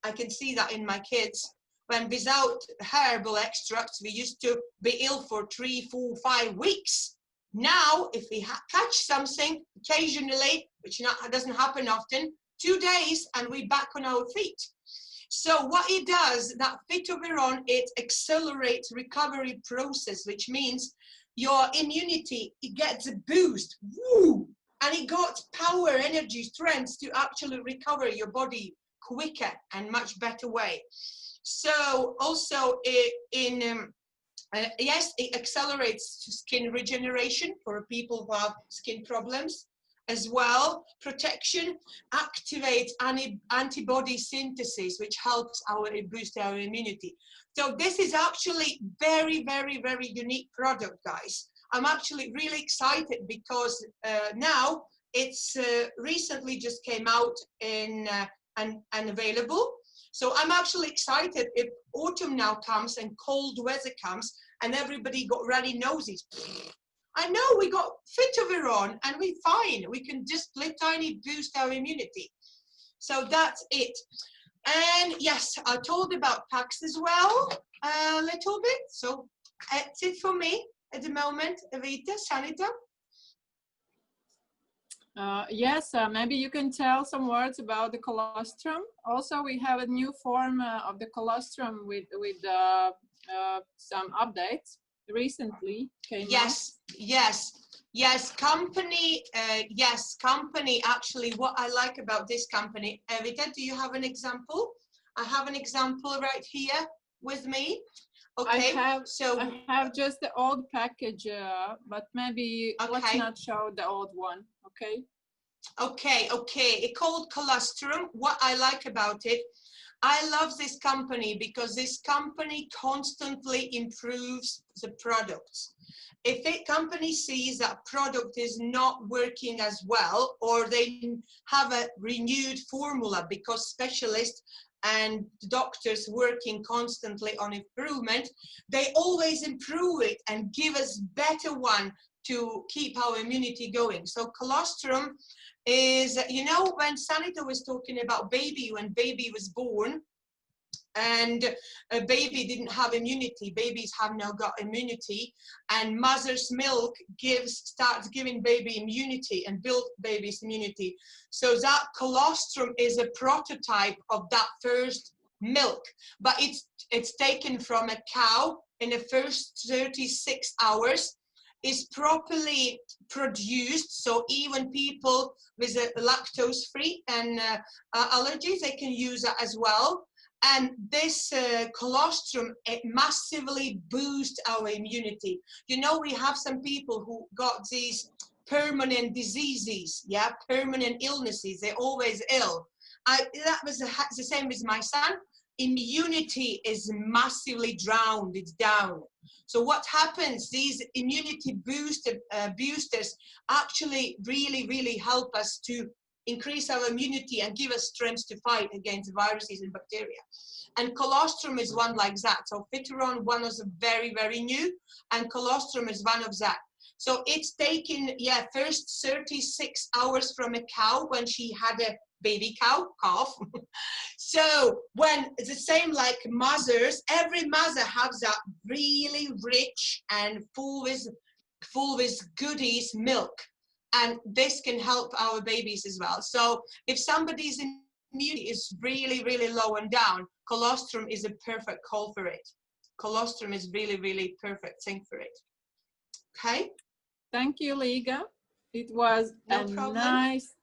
I can see that in my kids. When without herbal extracts, we used to be ill for 3, 4, 5 weeks. Now, if we catch something occasionally, which doesn't happen often, 2 days and we're back on our feet. So what it does, that phytoviron, it accelerates recovery process, which means your immunity, it gets a boost, woo, and it got power, energy, strength to actually recover your body quicker and much better way. So also yes, it accelerates skin regeneration for people who have skin problems as well. Protection activates antibody synthesis, which helps boost our immunity. So this is actually very, very, very unique product, guys. I'm actually really excited because now it's recently just came out in and available. So I'm actually excited if autumn now comes and cold weather comes and everybody got runny noses. I know we got phytoviron and we're fine. We can just tiny boost our immunity. So that's it. And yes, I told about packs as well a little bit. So that's it for me at the moment. Evita, Sanita. Yes, maybe you can tell some words about the colostrum. Also, we have a new form of the colostrum with some updates recently came out. Yes, company, actually what I like about this company, Evita, do you have an example? I have an example right here with me. Okay, I have just the old package, but maybe let's not show the old one, okay? Okay, it's called colostrum. What I like about it, I love this company because this company constantly improves the products. If a company sees that product is not working as well, or they have a renewed formula because specialists and doctors working constantly on improvement, they always improve it and give us better one to keep our immunity going. So colostrum is, you know, when Sanita was talking about baby, when baby was born, and a baby didn't have immunity, babies have now got immunity, and mother's milk starts giving baby immunity and build baby's immunity. So that colostrum is a prototype of that first milk, but it's taken from a cow in the first 36 hours, is properly produced, so even people with a lactose-free and allergies, they can use that as well. And this colostrum, it massively boosts our immunity. You know, we have some people who got these permanent diseases, yeah, permanent illnesses. They're always ill. That was the same as my son. Immunity is massively drowned, it's down. So what happens, these immunity boosters actually really help us to increase our immunity and give us strength to fight against viruses and bacteria. And colostrum is one like that. So Fiteron, one is very new, and colostrum is one of that. So it's taken, yeah, first 36 hours from a cow when she had a baby calf. So when it's the same like mothers, every mother has that really rich and full with goodies milk. And this can help our babies as well. So if somebody's immunity is really low and down, colostrum is a perfect call for it. Colostrum is really perfect thing for it. Okay. Thank you, Liga. It was No problem. nice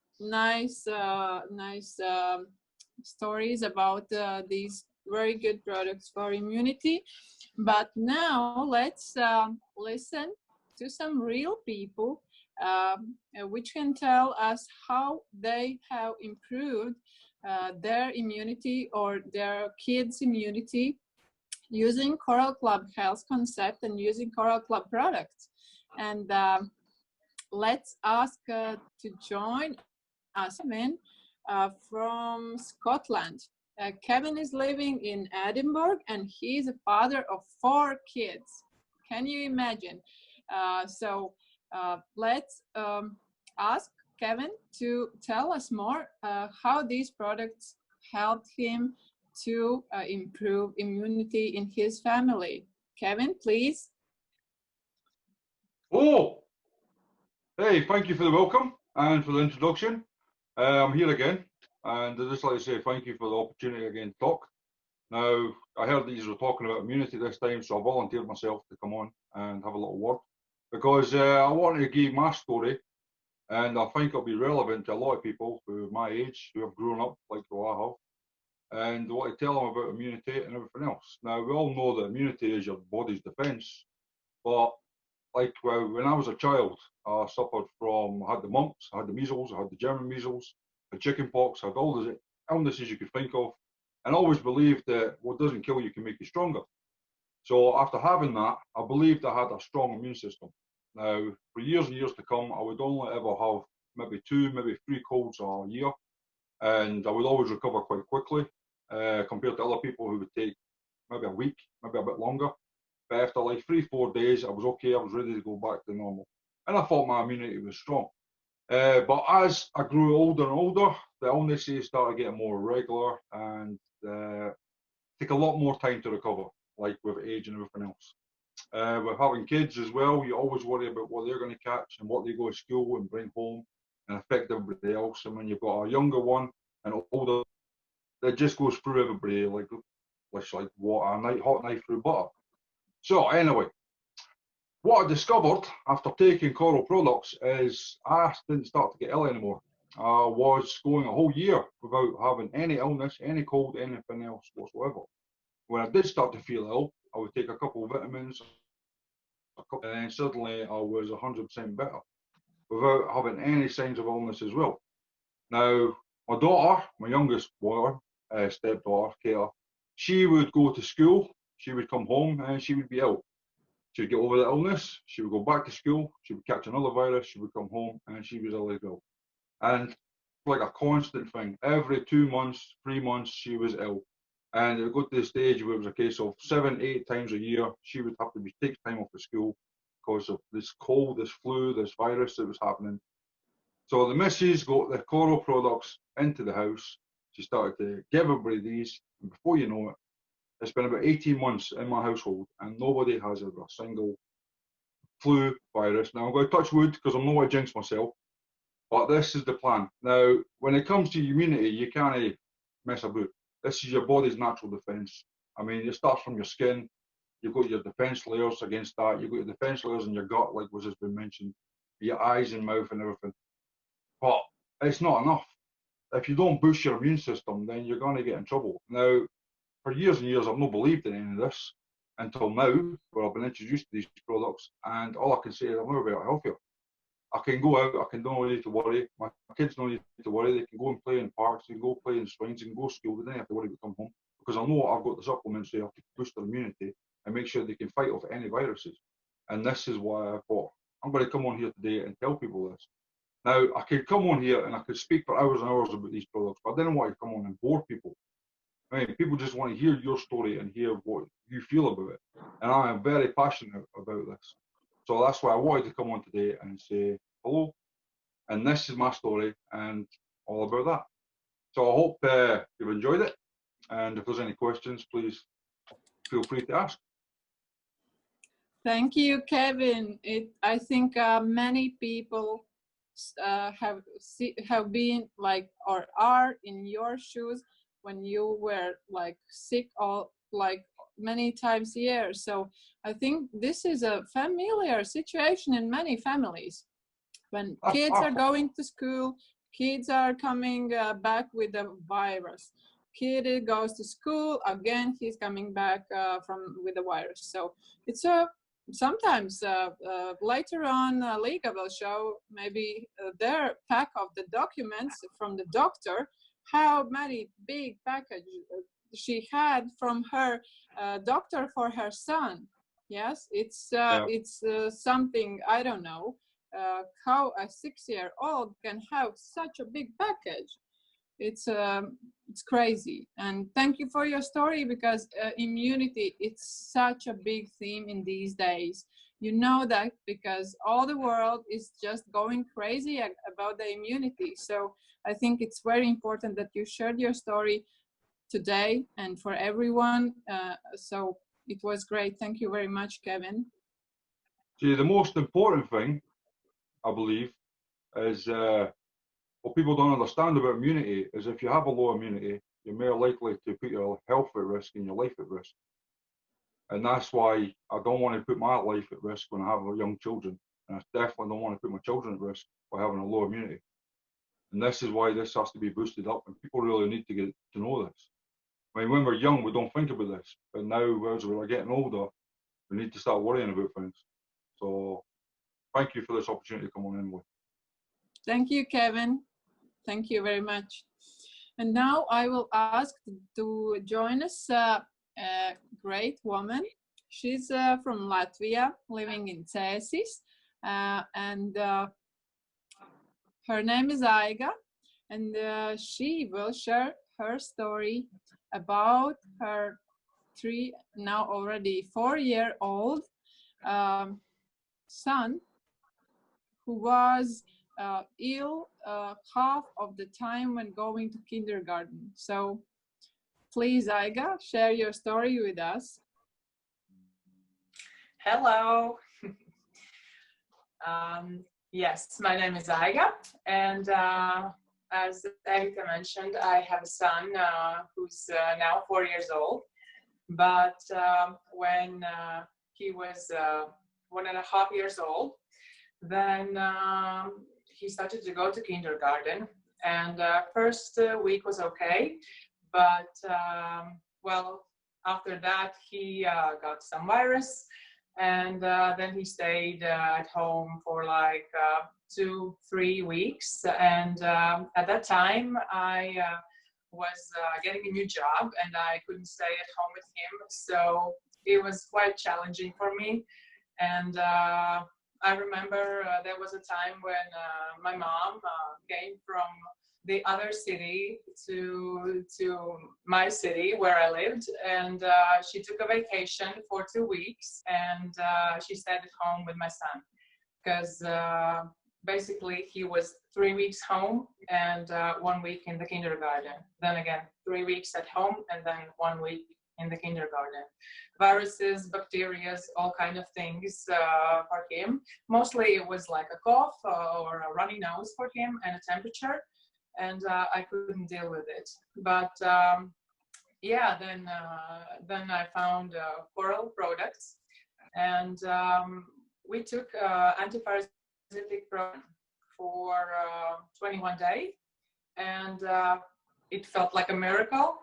stories about these very good products for immunity. But now let's listen to some real people which can tell us how they have improved their immunity or their kids' immunity using Coral Club Health concept and using Coral Club products. And let's ask to join us, Kevin, from Scotland. Kevin is living in Edinburgh and he's a father of 4 kids. Can you imagine? So let's ask Kevin to tell us more how these products helped him to improve immunity in his family. Kevin, please. Oh, hey, thank you for the welcome and for the introduction. I'm here again, and I'd just like to say thank you for the opportunity again to talk. Now, I heard that you were talking about immunity this time, so I volunteered myself to come on and have a little word, because I wanted to give my story, and I think it'll be relevant to a lot of people who are my age, who have grown up like I have, and I want to tell them about immunity and everything else. Now, we all know that immunity is your body's defense, but like when I was a child, I suffered from, I had the mumps, I had the measles, I had the German measles, I had chicken pox, I had all the illnesses you could think of, and I always believed that what doesn't kill you can make you stronger. So after having that, I believed I had a strong immune system. Now, for years and years to come, I would only ever have maybe 2, maybe 3 colds a year, and I would always recover quite quickly compared to other people who would take maybe a week, maybe a bit longer. But after like 3-4 days, I was okay, I was ready to go back to normal. And I thought my immunity was strong. But as I grew older and older, the illnesses started getting more regular and take a lot more time to recover, like with age and everything else. With having kids as well, you always worry about what they're going to catch and what they go to school and bring home and affect everybody else. And when you've got a younger one and older, that just goes through everybody like water, hot knife through butter. So anyway, what I discovered after taking Coral products is I didn't start to get ill anymore. I was going a whole year without having any illness, any cold, anything else whatsoever. When I did start to feel ill, I would take a couple of vitamins, and then suddenly I was 100% better without having any signs of illness as well. Now, my daughter, my youngest boy, stepdaughter, Kayla, she would go to school, she would come home, and she would be out. She would get over the illness, she would go back to school, she would catch another virus, she would come home, and she was ill as well. And like a constant thing, every 2 months, 3 months, she was ill. And it would go to the stage where it was a case of 7, 8 times a year, she would have to take time off of school because of this cold, this flu, this virus that was happening. So the missus got the Chloro products into the house. She started to give everybody these, and before you know it, it's been about 18 months in my household, and nobody has ever a single flu virus. Now I'm going to touch wood because I'm not going to jinx myself, but this is the plan. Now, when it comes to immunity, you can't mess about. This is your body's natural defense. I mean, it starts from your skin. You've got your defense layers against that. You've got your defense layers in your gut, like was has been mentioned, your eyes and mouth and everything. But it's not enough. If you don't boost your immune system, then you're going to get in trouble. Now, for years and years, I've not believed in any of this until now, where I've been introduced to these products, and all I can say is I'm never better healthier. I can go out, I can don't need to worry. My kids don't need to worry. They can go and play in parks, they can go play in swings, they can go to school. They don't have to worry to come home because I know I've got the supplements there to boost their immunity and make sure they can fight off any viruses. And this is why I thought I'm going to come on here today and tell people this. Now, I could come on here and I could speak for hours and hours about these products, but I didn't want to come on and bore people. I mean, people just want to hear your story and hear what you feel about it. And I am very passionate about this. So that's why I wanted to come on today and say hello. And this is my story and all about that. So I hope you've enjoyed it. And if there's any questions, please feel free to ask. Thank you, Kevin. I think many people have been like or are in your shoes when you were like sick all like many times a year. So I think this is a familiar situation in many families. When kids are going to school, kids are coming back with the virus. Kid goes to school, again he's coming back with the virus. So it's sometimes later on Liga will show maybe their pack of the documents from the doctor, how many big packages she had from her doctor for her son. Yes, it's something, I don't know how a 6-year-old can have such a big package. It's crazy. And thank you for your story, because immunity, it's such a big theme in these days. You know that because all the world is just going crazy about the immunity. So I think it's very important that you shared your story today and for everyone. So it was great. Thank you very much, Kevin. See, the most important thing, I believe, is what people don't understand about immunity is if you have a low immunity, you're more likely to put your health at risk and your life at risk. And that's why I don't want to put my life at risk when I have young children. And I definitely don't want to put my children at risk by having a low immunity. And this is why this has to be boosted up, and people really need to get to know this. I mean, when we're young, we don't think about this, but now as we're getting older, we need to start worrying about things. So thank you for this opportunity to come on in with. Thank you, Kevin. Thank you very much. And now I will ask to join us a great woman. She's from Latvia, living in Cēsis, and her name is Aiga, and she will share her story about her now already 4-year-old son who was ill half of the time when going to kindergarten. So please, Aiga, share your story with us. Hello. Yes, my name is Aiga, and as Evita mentioned, I have a son who's now 4 years old, but when he was 1.5 years old, then he started to go to kindergarten, and first week was okay, but well, after that he got some virus, and then he stayed at home for like 2-3 weeks, and at that time I was getting a new job and I couldn't stay at home with him. So it was quite challenging for me. And I remember there was a time when my mom came from the other city to my city where I lived, and she took a vacation for 2 weeks, and she stayed at home with my son because basically he was 3 weeks home and 1 week in the kindergarten. Then again, 3 weeks at home and then 1 week in the kindergarten. Viruses, bacteria, all kind of things for him. Mostly it was like a cough or a runny nose for him and a temperature, and I couldn't deal with it. But yeah, then I found coral products, and we took antiparasitic program for 21 days, and it felt like a miracle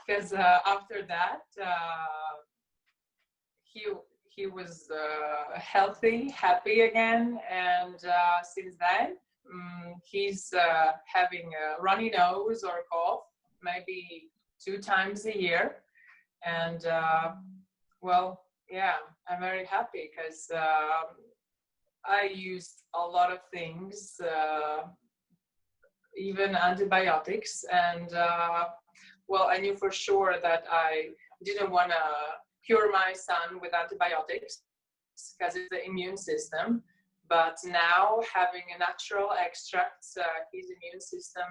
because after that he was healthy, happy again, and since then he's having a runny nose or cough maybe 2 times a year, and well, yeah, I'm very happy because I used a lot of things, even antibiotics, and well, I knew for sure that I didn't want to cure my son with antibiotics because it's the immune system. But now having a natural extract, his immune system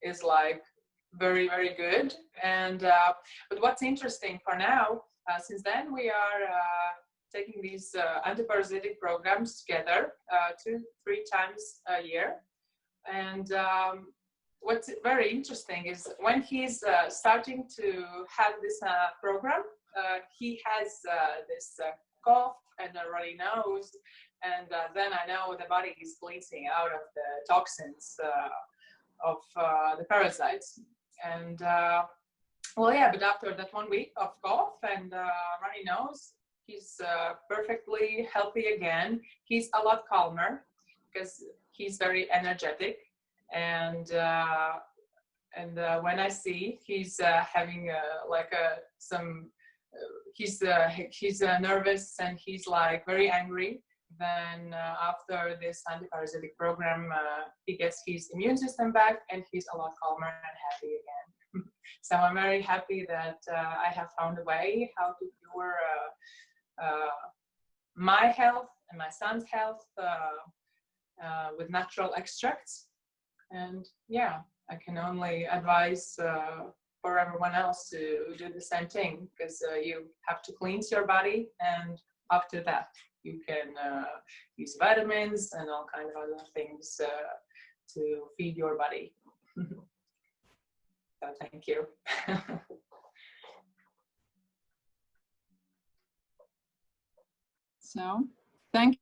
is like very, very good. And but what's interesting for now, since then we are taking these antiparasitic programs together 2-3 times a year. And what's very interesting is when he's starting to have this program, he has this cough and a runny nose, and then I know the body is cleansing out of the toxins of the parasites. And well, yeah, but after that 1 week of cough and runny nose, he's perfectly healthy again. He's a lot calmer because he's very energetic, and when I see he's having like he's nervous and he's like very angry, then after this antiparasitic program he gets his immune system back and he's a lot calmer and happy again. So I'm very happy that I have found a way how to cure my health and my son's health with natural extracts. And yeah, I can only advise for everyone else to do the same thing, because you have to cleanse your body, and after that you can use vitamins and all kinds of other things to feed your body. So thank you. So thank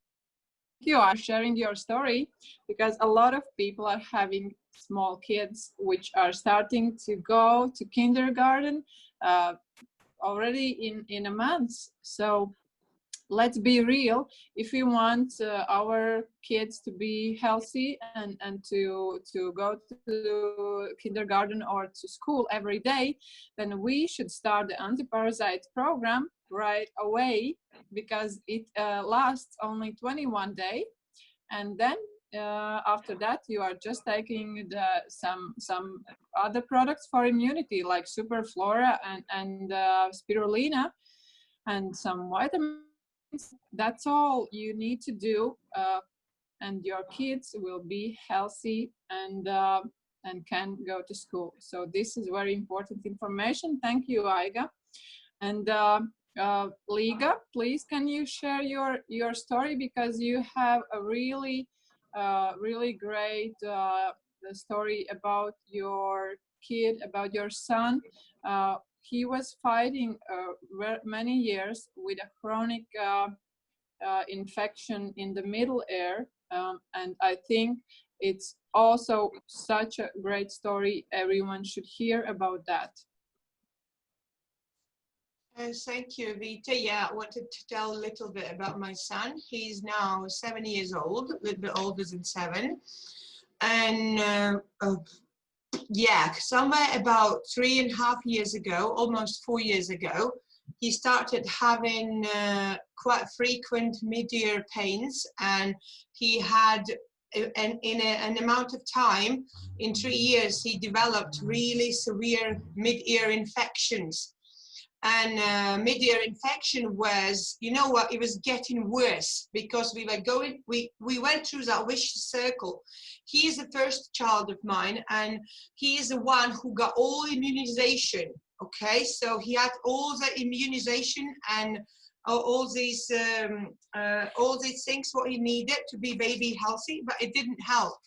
you for sharing your story, because a lot of people are having small kids which are starting to go to kindergarten already in a month. So let's be real. If we want our kids to be healthy and to go to kindergarten or to school every day, then we should start the antiparasite program right away, because it lasts only 21 days, and then after that you are just taking some other products for immunity like Superflora and spirulina and some vitamins. That's all you need to do, and your kids will be healthy and can go to school. So this is very important information. Thank you, Aiga. And Liga, please, can you share your story, because you have a really great story about your kid, about your son. He was fighting many years with a chronic infection in the middle ear, and I think it's also such a great story. Everyone should hear about that. Thank you, Evita. Yeah, I wanted to tell a little bit about my son. He's now 7 years old, a little bit older than 7. And yeah, somewhere about 3.5 years ago, almost 4 years ago, he started having quite frequent mid-ear pains, and he had, in an amount of time, in 3 years, he developed really severe mid-ear infections. And mid-ear infection was, you know what, it was getting worse because we went through that vicious circle. He is the first child of mine, and he is the one who got all immunization. Okay, so he had all the immunization and all these things what he needed to be baby healthy, but it didn't help.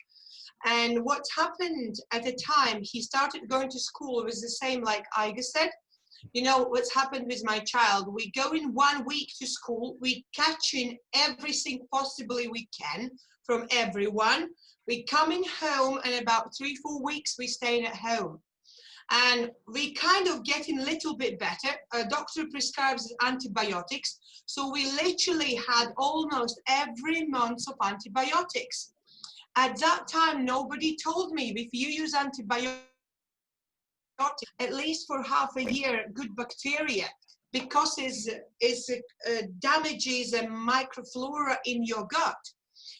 And what happened at the time, he started going to school. It was the same like Iga said. You know what's happened with my child? We go in 1 week to school, we catch in everything possibly we can from everyone. We coming home, and about 3-4 weeks we staying at home. And we kind of getting a little bit better. A doctor prescribes antibiotics. So we literally had almost every month of antibiotics. At that time, nobody told me if you use antibiotics, at least for half a year, good bacteria, because it damages a microflora in your gut.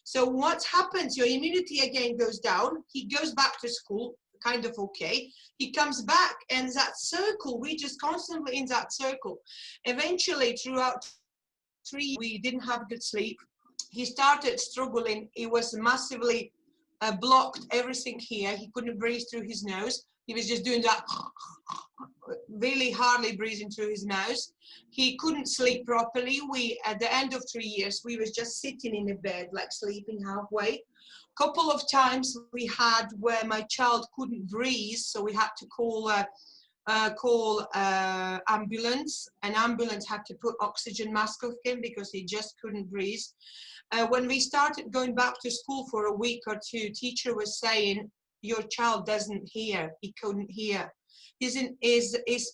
So what happens, your immunity again goes down, he goes back to school, kind of okay, he comes back, and that circle, we just constantly in that circle. Eventually, throughout 3 we didn't have good sleep. He started struggling, he was massively blocked everything here, he couldn't breathe through his nose. He was just doing that, really hardly breathing through his nose. He couldn't sleep properly. At the end of 3 years, we was just sitting in the bed, like sleeping halfway. Couple of times we had where my child couldn't breathe, so we had to call ambulance. An ambulance had to put oxygen mask on him because he just couldn't breathe. When we started going back to school for a week or two, teacher was saying, your child doesn't hear, he couldn't hear. His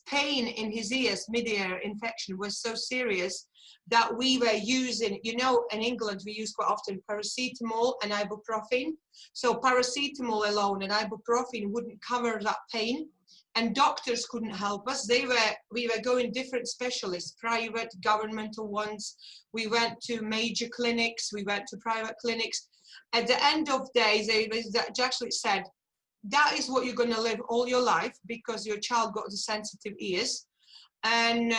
pain in his ears, mid-ear infection, was so serious that we were using, you know, in England we use quite often paracetamol and ibuprofen. So paracetamol alone and ibuprofen wouldn't cover that pain, and doctors couldn't help us. We were going different specialists, private, governmental ones. We went to major clinics, we went to private clinics. At the end of the day, they actually said, that is what you're going to live all your life because your child got the sensitive ears, and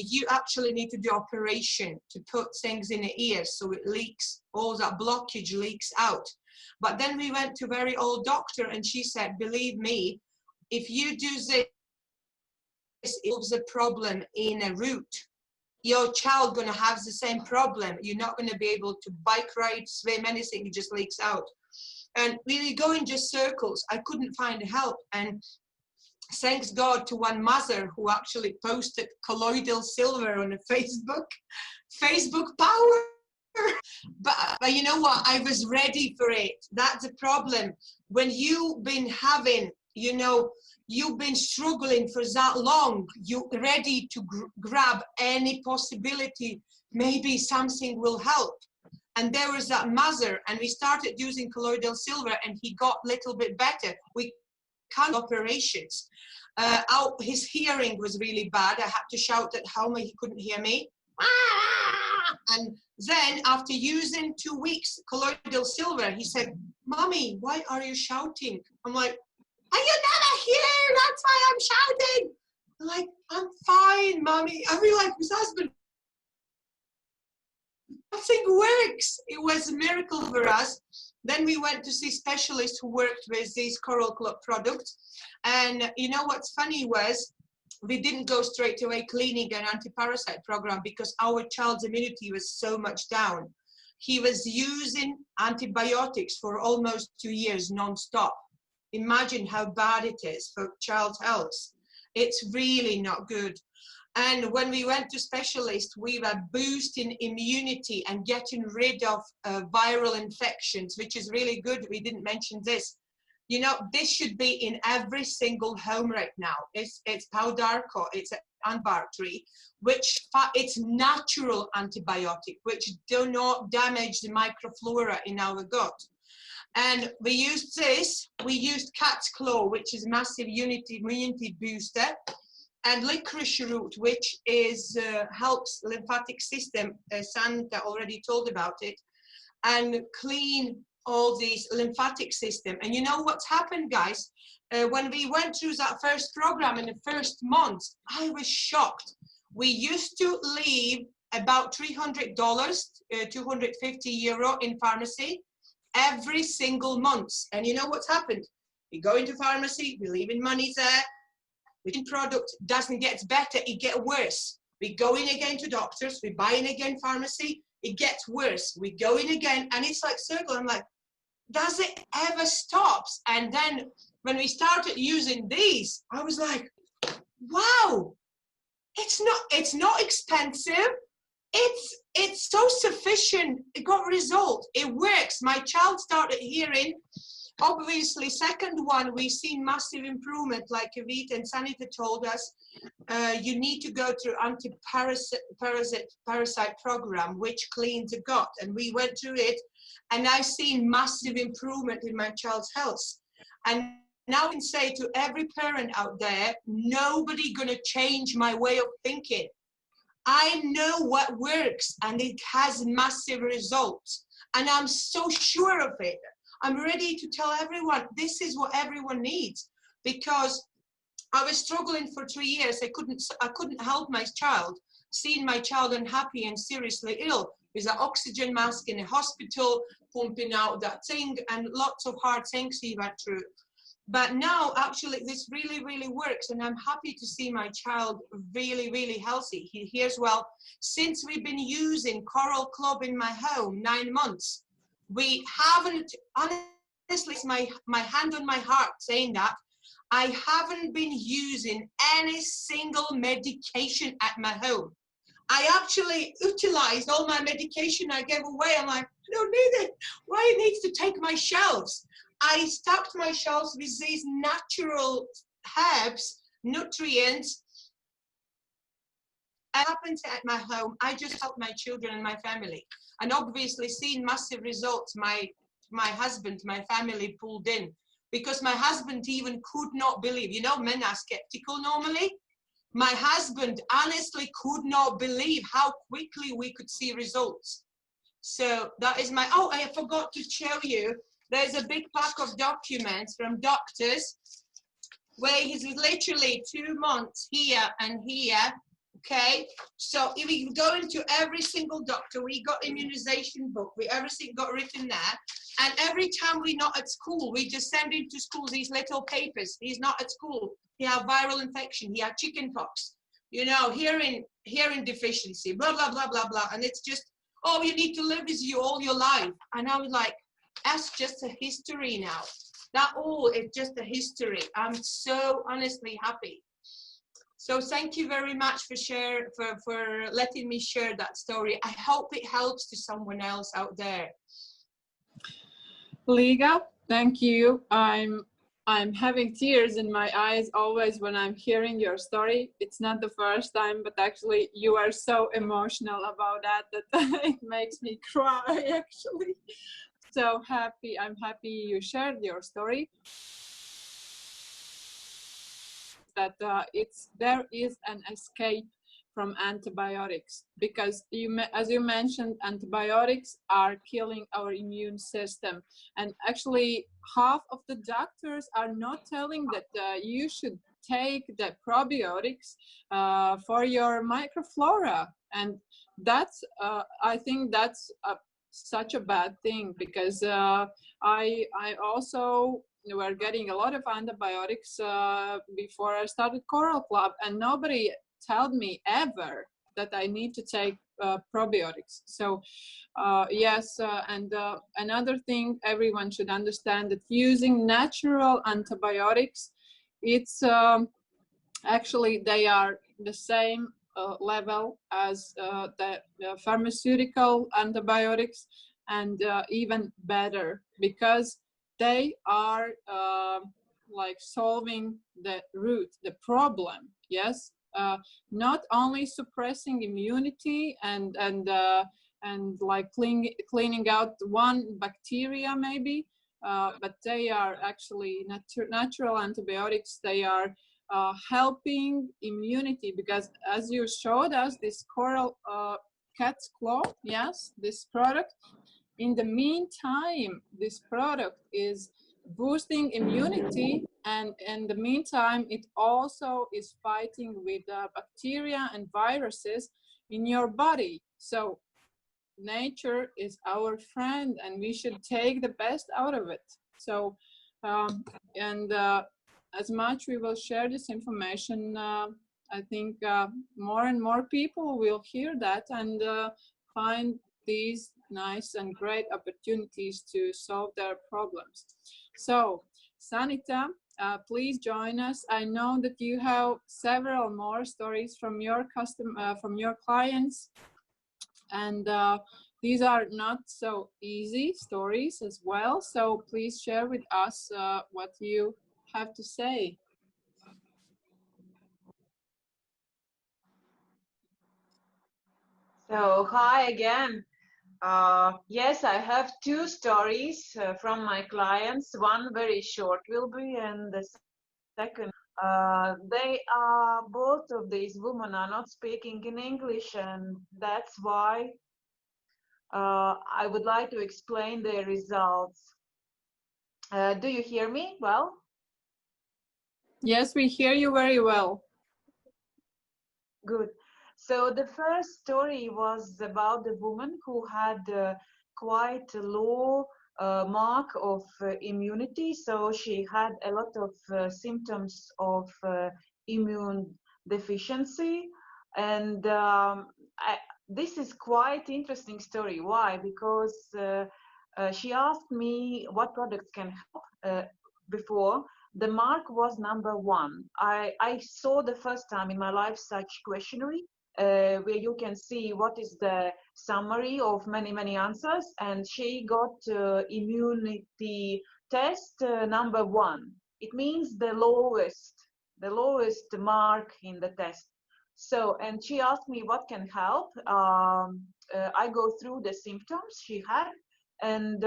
you actually need to do operation to put things in the ears so it leaks, all that blockage leaks out. But then we went to a very old doctor, and she said, believe me, if you do this, it solves the problem in a root. Your child going to have the same problem. You're not going to be able to bike ride, swim, anything, it just leaks out. And we were going just circles. I couldn't find help. And thanks God to one mother who actually posted colloidal silver on a Facebook power. But you know what? I was ready for it. That's the problem. When you've been having, you know, you've been struggling for that long, you're ready to grab any possibility. Maybe something will help. And there was that mother, and we started using colloidal silver, and he got a little bit better. We can't do operations. His hearing was really bad. I had to shout at home, he couldn't hear me. And then after using 2 weeks colloidal silver, he said, Mommy, why are you shouting? I'm like, are you never here? That's why I'm shouting. I'm like, I'm fine, Mommy. I feel like his husband, nothing works. It was a miracle for us. Then we went to see specialists who worked with these Coral Club products. And you know what's funny was, we didn't go straight away cleaning an anti-parasite program because our child's immunity was so much down. He was using antibiotics for almost 2 years non-stop. Imagine how bad it is for child's health. It's really not good. And when we went to specialists, we were boosting immunity and getting rid of viral infections, which is really good. We didn't mention this. You know, this should be in every single home right now. It's Paudarco, it's an antibiotic, which it's natural antibiotic, which do not damage the microflora in our gut. And we used this, we used cat's claw, which is massive immunity booster, and licorice root, which is helps lymphatic system. Sanita already told about it, and clean all these lymphatic system. And you know what's happened, guys? When we went through that first program in the first month, I was shocked. We used to leave about $300, 250 euro in pharmacy every single month. And you know what's happened? We go into pharmacy, we leaving money there, the product doesn't get better, it gets worse. We go in again to doctors, we buy in again pharmacy, it gets worse. We go in again, and it's like circle. I'm like, does it ever stops? And then when we started using these, I was like, wow, it's not expensive. It's so sufficient. It got results. It works. My child started hearing. Obviously, second one, we've seen massive improvement, like Evita and Sanita told us. You need to go through anti-parasite program, which cleans the gut. And we went through it, and I've seen massive improvement in my child's health. And now I can say to every parent out there, nobody gonna change my way of thinking. I know what works, and it has massive results. And I'm so sure of it. I'm ready to tell everyone, this is what everyone needs, because I was struggling for 3 years. I couldn't help my child, seeing my child unhappy and seriously ill with an oxygen mask in a hospital, pumping out that thing, and lots of hard things he went through. But now, actually, this really, really works, and I'm happy to see my child really, really healthy. He hears well. Since we've been using Coral Club in my home, 9 months, we haven't, honestly, it's my hand on my heart saying that, I haven't been using any single medication at my home. I actually utilized all my medication I gave away. I'm like, I don't need it. Why it needs to take my shelves? I stocked my shelves with these natural herbs, nutrients. It happens at my home. I just help my children and my family. And obviously seeing massive results, my husband, my family pulled in. Because my husband even could not believe, you know, men are skeptical normally. My husband honestly could not believe how quickly we could see results. So that is my, oh, I forgot to show you. There's a big pack of documents from doctors where he's literally 2 months here and here. Okay, so if we go into every single doctor, we got immunization book, everything got written there. And every time we're not at school, we just send him to school these little papers. He's not at school. He had viral infection. He had chicken pox. You know, hearing deficiency, blah, blah, blah, blah, blah. And it's just, oh, you need to live with you all your life. And I was like, that's just a history now. That all is just a history. I'm so honestly happy. So thank you very much for letting me share that story. I hope it helps to someone else out there. Liga, thank you. I'm having tears in my eyes always when I'm hearing your story. It's not the first time, but actually you are so emotional about that it makes me cry actually. So happy, I'm happy you shared your story. That there is an escape from antibiotics, because as you mentioned, antibiotics are killing our immune system, and actually half of the doctors are not telling that you should take the probiotics for your microflora, and that's I think that's such a bad thing, because I also were getting a lot of antibiotics before I started Coral Club, and nobody told me ever that I need to take probiotics. So yes, and another thing everyone should understand, that using natural antibiotics, it's actually they are the same level as the pharmaceutical antibiotics, and even better, because they are like solving the root, the problem. Yes, not only suppressing immunity and like cleaning out one bacteria maybe, but they are actually natural antibiotics. They are helping immunity, because as you showed us, this coral cat's claw, yes, this product, in the meantime, this product is boosting immunity, and in the meantime, it also is fighting with bacteria and viruses in your body. So nature is our friend, and we should take the best out of it. So, as much we will share this information, I think more and more people will hear that and find these nice and great opportunities to solve their problems. So, Sanita, please join us. I know that you have several more stories from your from your clients, and these are not so easy stories as well. So please share with us what you have to say. So, hi again. Yes, I have two stories from my clients. One very short will be, and the second, they are, both of these women are not speaking in English, and that's why I would like to explain their results. Do you hear me well? Yes, we hear you very well. Good. So the first story was about the woman who had quite a low mark of immunity. So she had a lot of symptoms of immune deficiency. And this is quite interesting story. Why? Because she asked me what products can help before. The mark was number 1. I saw the first time in my life such questionnaire where you can see what is the summary of many answers, and she got immunity test number 1. It means the lowest mark in the test. So, and she asked me what can help. I go through the symptoms she had, and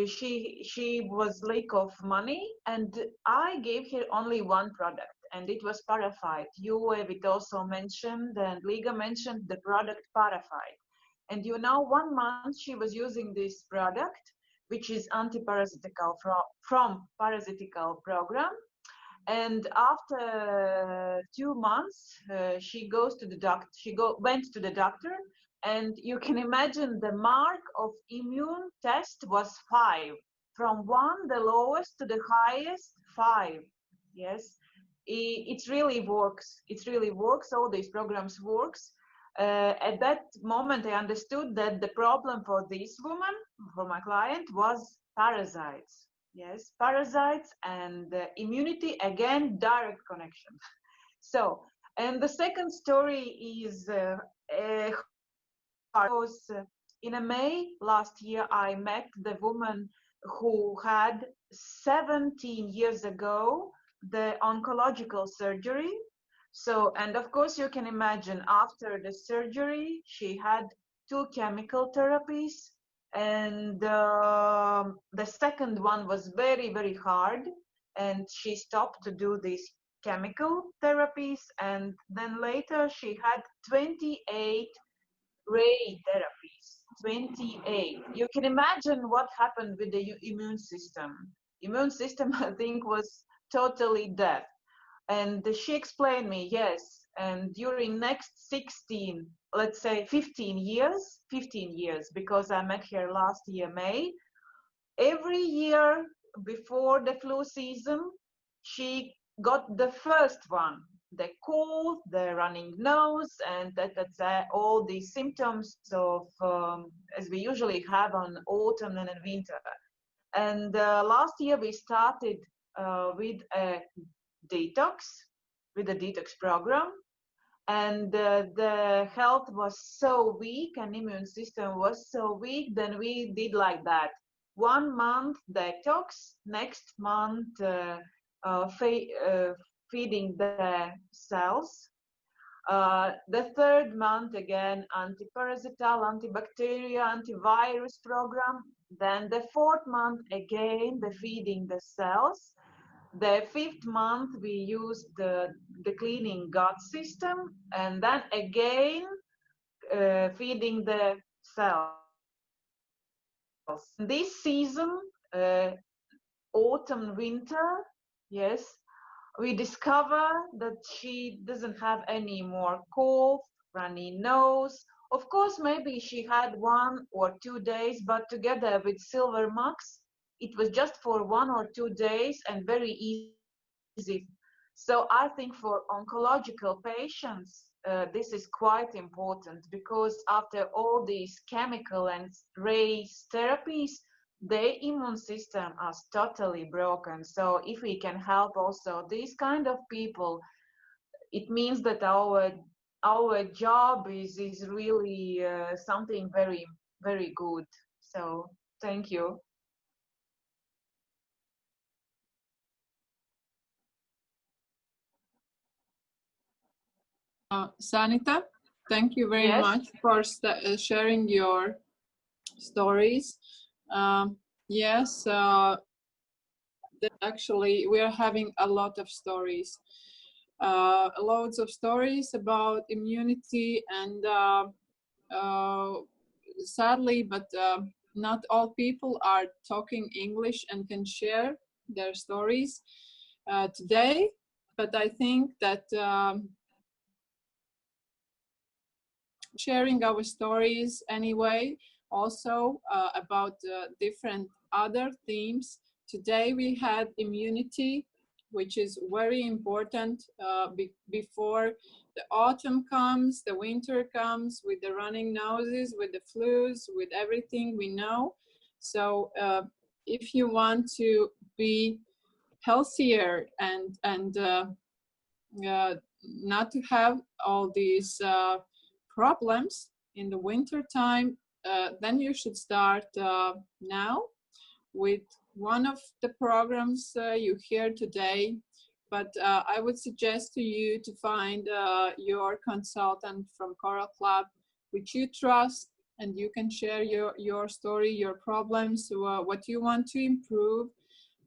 she was lack of money, and I gave her only one product, and it was Parasite. You, Evita, also mentioned, and Liga mentioned the product Parasite. And 1 month she was using this product, which is anti-parasitical from parasitical program. And after 2 months, she goes to the doctor. Went to the doctor, and you can imagine the mark of immune test was 5. From 1, the lowest, to the highest, 5. Yes, it really works. It really works. All these programs works. At that moment, I understood that the problem for this woman, for my client, was parasites. Yes, parasites and immunity, again, direct connection. So, and the second story is in May last year, I met the woman who had 17 years ago the oncological surgery. So, and of course, you can imagine after the surgery, she had 2 chemical therapies. And the second one was very hard, and she stopped to do these chemical therapies, and then later she had 28 ray therapies. 28. You can imagine what happened with the immune system. Immune system, I think, was totally dead. And she explained me, yes, and during next 16, let's say 15 years, because I met her last year, May, every year before the flu season, she got the first one, the cold, the running nose, and that's all these symptoms of, as we usually have on autumn and winter. And last year we started with a detox program, and the health was so weak and immune system was so weak, then we did like that: 1 month detox, next month feeding the cells, the third month again anti-parasital, antibacterial, antivirus program. Then the 4th month, again, the feeding the cells. The 5th month, we use the cleaning gut system, and then again, feeding the cells. This season, autumn, winter, yes, we discover that she doesn't have any more cough, runny nose. Of course, maybe she had 1 or 2 days, but together with Silver Max, it was just for 1 or 2 days and very easy. So I think for oncological patients, this is quite important, because after all these chemical and rays therapies, their immune system is totally broken. So if we can help also these kind of people, it means that our job is really something very, very good. So thank you. Sanita, thank you very Yes. much for sharing your stories. Yes, actually, we are having a lot of stories. Loads of stories about immunity, and sadly, but not all people are talking English and can share their stories today. But I think that sharing our stories anyway, also about different other themes. Today we had immunity, which is very important before the autumn comes, the winter comes, with the running noses, with the flus, with everything we know. So if you want to be healthier and not to have all these problems in the winter time, then you should start now with one of the programs you hear today. But I would suggest to you to find your consultant from Coral Club, which you trust, and you can share your story, your problems, what you want to improve.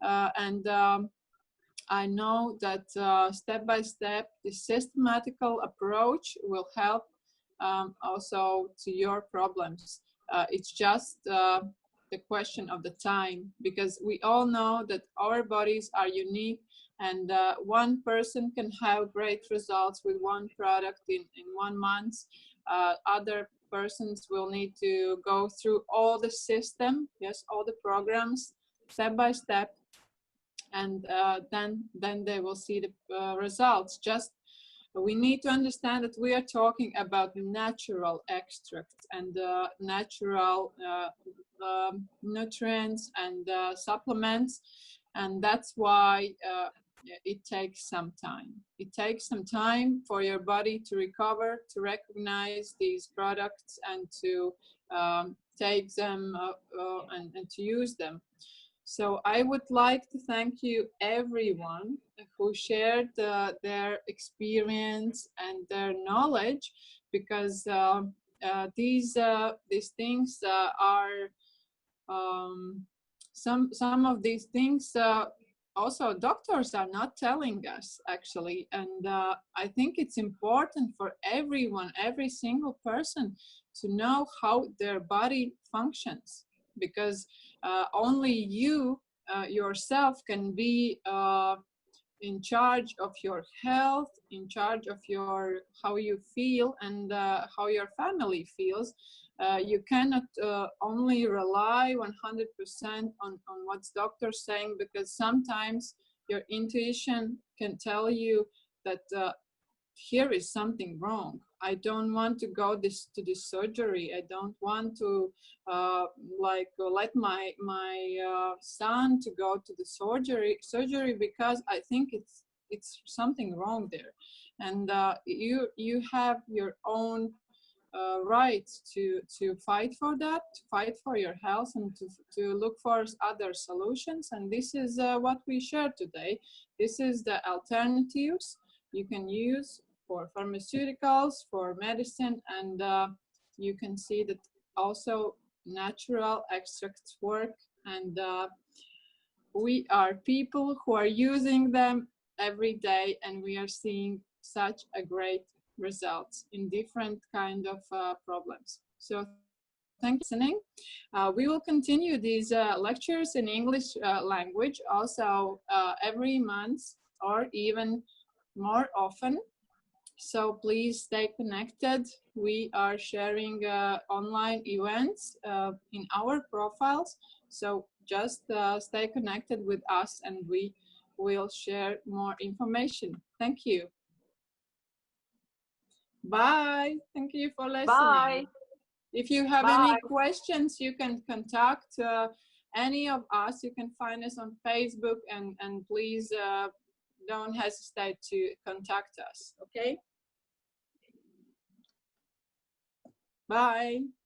I know that step by step, this systematical approach will help also to your problems. It's just the question of the time, because we all know that our bodies are unique, and one person can have great results with one product in 1 month. Other persons will need to go through all the system, yes, all the programs, step by step, and then they will see the results. Just we need to understand that we are talking about natural extracts and natural nutrients and supplements, and that's why it takes some time. It takes some time for your body to recover, to recognize these products, and to take them and to use them. So I would like to thank you, everyone who shared their experience and their knowledge, because these things are some of these things also doctors are not telling us, actually, and I think it's important for everyone, every single person, to know how their body functions, because only you yourself can be in charge of your health, in charge of your how you feel, and how your family feels. You cannot only rely 100% on what's doctors saying, because sometimes your intuition can tell you that here is something wrong. I don't want to go to this surgery. I don't want to let my son to go to the surgery because I think it's something wrong there. And you have your own rights to fight for that, to fight for your health, and to look for other solutions. And this is what we share today. This is the alternatives you can use for pharmaceuticals, for medicine, and you can see that also natural extracts work, and we are people who are using them every day, and we are seeing such a great results in different kind of problems. So thank you for listening. We will continue these lectures in English language also every month or even more often. So please stay connected. We are sharing online events in our profiles. So just stay connected with us and we will share more information. Thank you. Bye. Thank you for listening. Bye. If you have Bye. any questions, you can contact any of us. You can find us on Facebook, and please don't hesitate to contact us. Okay? Bye.